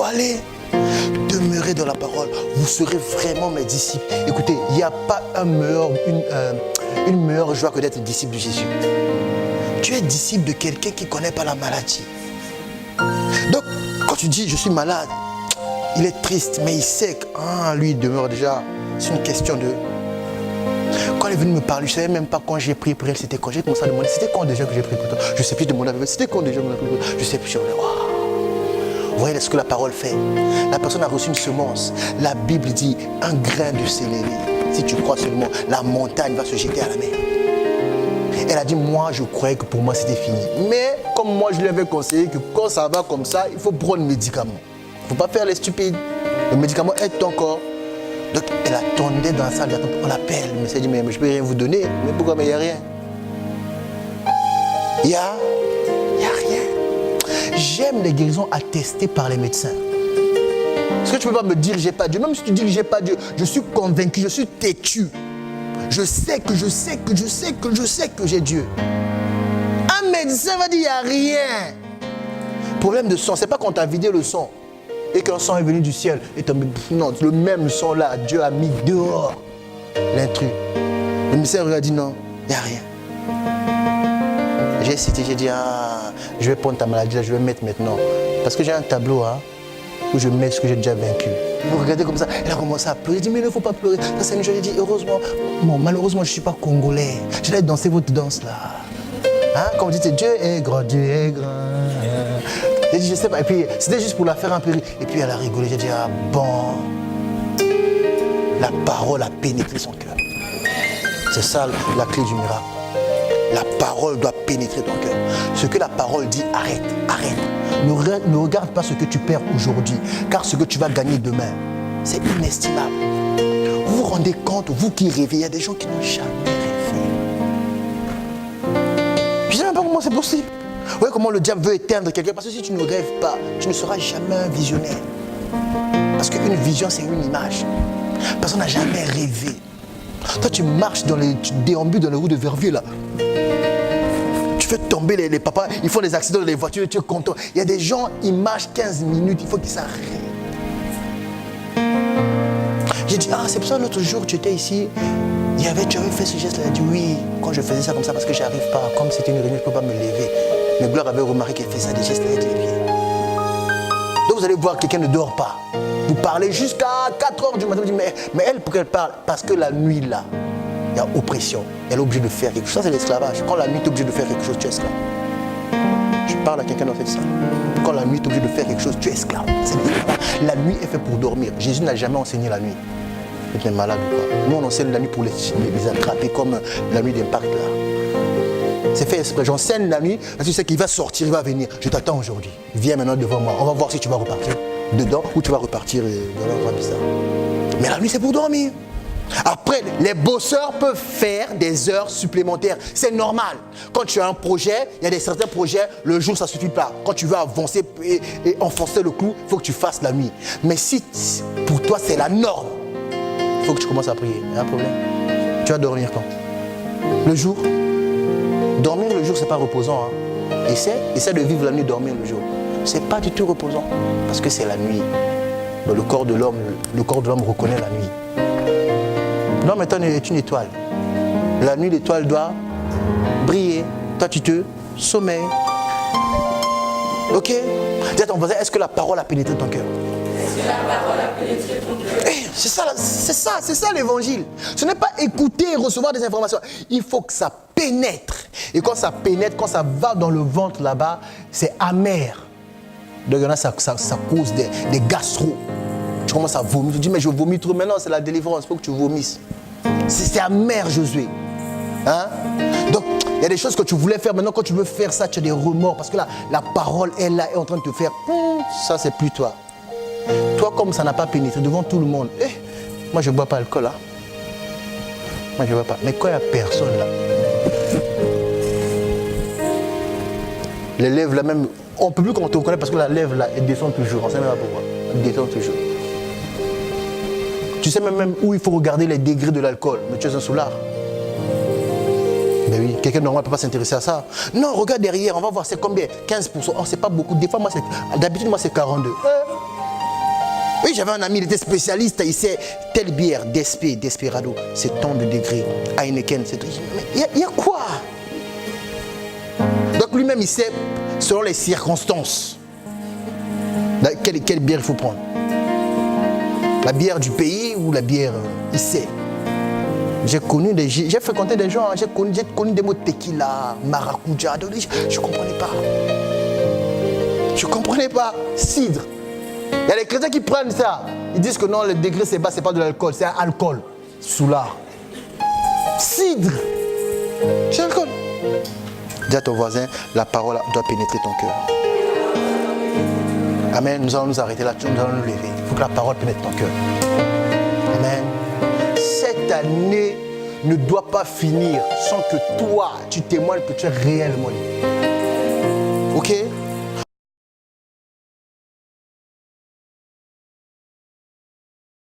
aller. Demeurez dans la parole. Vous serez vraiment mes disciples. Écoutez, il n'y a pas une meilleure joie que d'être disciple de Jésus. Tu es disciple de quelqu'un qui ne connaît pas la maladie. Donc, quand tu dis je suis malade, il est triste, mais il sait que lui il demeure déjà. C'est une question de... Quand elle est venue me parler, je ne savais même pas quand j'ai prié pour elle, c'était quand j'ai commencé à demander, c'était quand déjà que j'ai prié pour toi? Je ne sais plus, je demandais, c'était quand déjà que j'ai prié pour toi? Je ne sais plus, je me dis, waouh. Vous voyez ce que la parole fait. La personne a reçu une semence. La Bible dit un grain de céleri. Si tu crois seulement, la montagne va se jeter à la mer. Elle a dit, moi je croyais que pour moi c'était fini. Mais comme moi je lui avais conseillé que quand ça va comme ça, il faut prendre le médicament. Il ne faut pas faire les stupides. Le médicament aide ton corps. Donc elle attendait dans la salle d'attente. On l'appelle. Le médecin dit, mais je ne peux rien vous donner. Mais pourquoi? Mais il n'y a rien. Il y a rien. J'aime les guérisons attestées par les médecins. Est-ce que tu ne peux pas me dire j'ai pas Dieu? Même si tu dis que j'ai pas Dieu, je suis convaincu, je suis têtu. Je sais que j'ai Dieu. Un médecin va dire il n'y a rien. Problème de sang, c'est pas qu'on t'a vidé le sang et qu'un sang est venu du ciel. Et non, le même sang là, Dieu a mis dehors l'intrus. Le médecin lui a dit non, il n'y a rien. J'ai cité, j'ai dit, je vais prendre ta maladie, là, je vais mettre maintenant. Parce que j'ai un tableau où je mets ce que j'ai déjà vaincu. Vous regardez comme ça, elle a commencé à pleurer. Elle dit, mais il ne faut pas pleurer. Ça, c'est une chose. J'ai dit, heureusement, malheureusement, je ne suis pas congolais. J'allais danser votre danse là. Quand vous dites, Dieu est grand, Dieu est grand. J'ai dit, je sais pas. Et puis, c'était juste pour la faire un peu rire. Et puis, elle a rigolé. J'ai dit, bon. La parole a pénétré son cœur. C'est ça la clé du miracle. La parole doit pénétrer ton cœur. Ce que la parole dit, arrête. Ne regarde pas ce que tu perds aujourd'hui, car ce que tu vas gagner demain, c'est inestimable. Vous vous rendez compte, vous qui rêvez, il y a des gens qui n'ont jamais rêvé. Je ne sais même pas comment c'est possible. Vous voyez comment le diable veut éteindre quelqu'un, parce que si tu ne rêves pas, tu ne seras jamais un visionnaire. Parce qu'une vision, c'est une image. Personne n'a jamais rêvé. Toi, tu marches tu déambules dans les rues de Verviers, là. Tu fais tomber les papas, ils font des accidents dans les voitures, tu es content. Il y a des gens, ils marchent 15 minutes, il faut qu'ils s'arrêtent. J'ai dit, c'est pour ça l'autre jour, tu étais ici, tu avais fait ce geste-là. Il a dit, oui, quand je faisais ça comme ça, parce que je n'arrive pas, comme c'était une réunion, je ne peux pas me lever. Mais Gloire avait remarqué qu'elle fait ça, des gestes avec les pieds. Donc vous allez voir, quelqu'un ne dort pas. Vous parlez jusqu'à 4 h du matin, vous dites, mais elle, pourquoi elle parle? Parce que la nuit, là, il y a oppression. Elle est obligée de faire quelque chose. Ça, c'est l'esclavage. Quand la nuit, tu es obligé de faire quelque chose, tu es esclave. Je parle à quelqu'un qui a fait ça. Quand la nuit, tu es obligé de faire quelque chose, tu es esclave. La nuit est faite pour dormir. Jésus n'a jamais enseigné la nuit. Tu es malade ou quoi? Nous, on enseigne la nuit pour les attraper, comme la nuit d'impact, là. C'est fait exprès. J'enseigne la nuit parce que tu sais qu'il va sortir, il va venir. Je t'attends aujourd'hui. Viens maintenant devant moi. On va voir si tu vas repartir dedans ou tu vas repartir dans l'endroit bizarre. Mais la nuit, c'est pour dormir. Après, les bosseurs peuvent faire des heures supplémentaires. C'est normal. Quand tu as un projet, il y a certains projets, le jour, ça ne suffit pas. Quand tu veux avancer et enfoncer le clou, il faut que tu fasses la nuit. Mais si pour toi, c'est la norme, il faut que tu commences à prier. Il y a un problème. Tu vas dormir quand? Le jour. Dormir le jour, ce n'est pas reposant. Essaie de vivre la nuit, dormir le jour. Ce n'est pas du tout reposant. Parce que c'est la nuit. Donc, le corps de l'homme reconnaît la nuit. L'homme est une étoile. La nuit, l'étoile doit briller. Toi, tu te sommeilles. Ok? Dis à ton voisin, est-ce que la parole a pénétré ton cœur? Est-ce que la parole a pénétré ton cœur? C'est ça l'évangile. Ce n'est pas écouter et recevoir des informations. Il faut que ça pénètre. Et quand ça pénètre, quand ça va dans le ventre là-bas, c'est amer. Donc il y en a, ça cause des gastro. Tu commences à vomir. Tu dis, mais je vomis trop. Maintenant, c'est la délivrance. Il faut que tu vomisses. C'est amer, Josué. Donc, il y a des choses que tu voulais faire. Maintenant, quand tu veux faire ça, tu as des remords. Parce que la parole, elle, là, est en train de te faire. Ça, c'est plus toi. Toi, comme ça n'a pas pénétré devant tout le monde. Moi, je ne bois pas l'alcool, là. Moi, je ne bois pas. Mais quand il n'y a personne, là. Les lèvres, là, même. On ne peut plus qu'on te reconnaît parce que la lèvre, là, elle descend toujours. On ne sait même pas pourquoi. Elle descend toujours. Tu sais même où il faut regarder les degrés de l'alcool. Mais tu es un soulard. Ben oui, quelqu'un normal ne peut pas s'intéresser à ça. Non, regarde derrière, on va voir c'est combien. 15%. Oh, c'est pas beaucoup. Des fois, d'habitude, moi, c'est 42. Oui, j'avais un ami, il était spécialiste, il sait telle bière, Desperado, c'est tant de degrés. Heineken, c'est tout. Mais il y a quoi? Donc lui-même, il sait, selon les circonstances, quelle bière il faut prendre. La bière du pays ou la bière, il sait. J'ai fréquenté des gens, j'ai connu des mots de tequila, maracuja, je ne comprenais pas. Je ne comprenais pas. Cidre. Il y a les chrétiens qui prennent ça. Ils disent que non, le degré c'est bas, c'est pas de l'alcool, c'est un alcool. Soulard. Cidre. C'est alcool. Dis à ton voisin, la parole doit pénétrer ton cœur. Amen. Nous allons nous arrêter là, nous allons nous lever. Il faut que la parole pénètre ton cœur. Amen. Cette année ne doit pas finir sans que toi, tu témoignes que tu es réellement libre. Ok?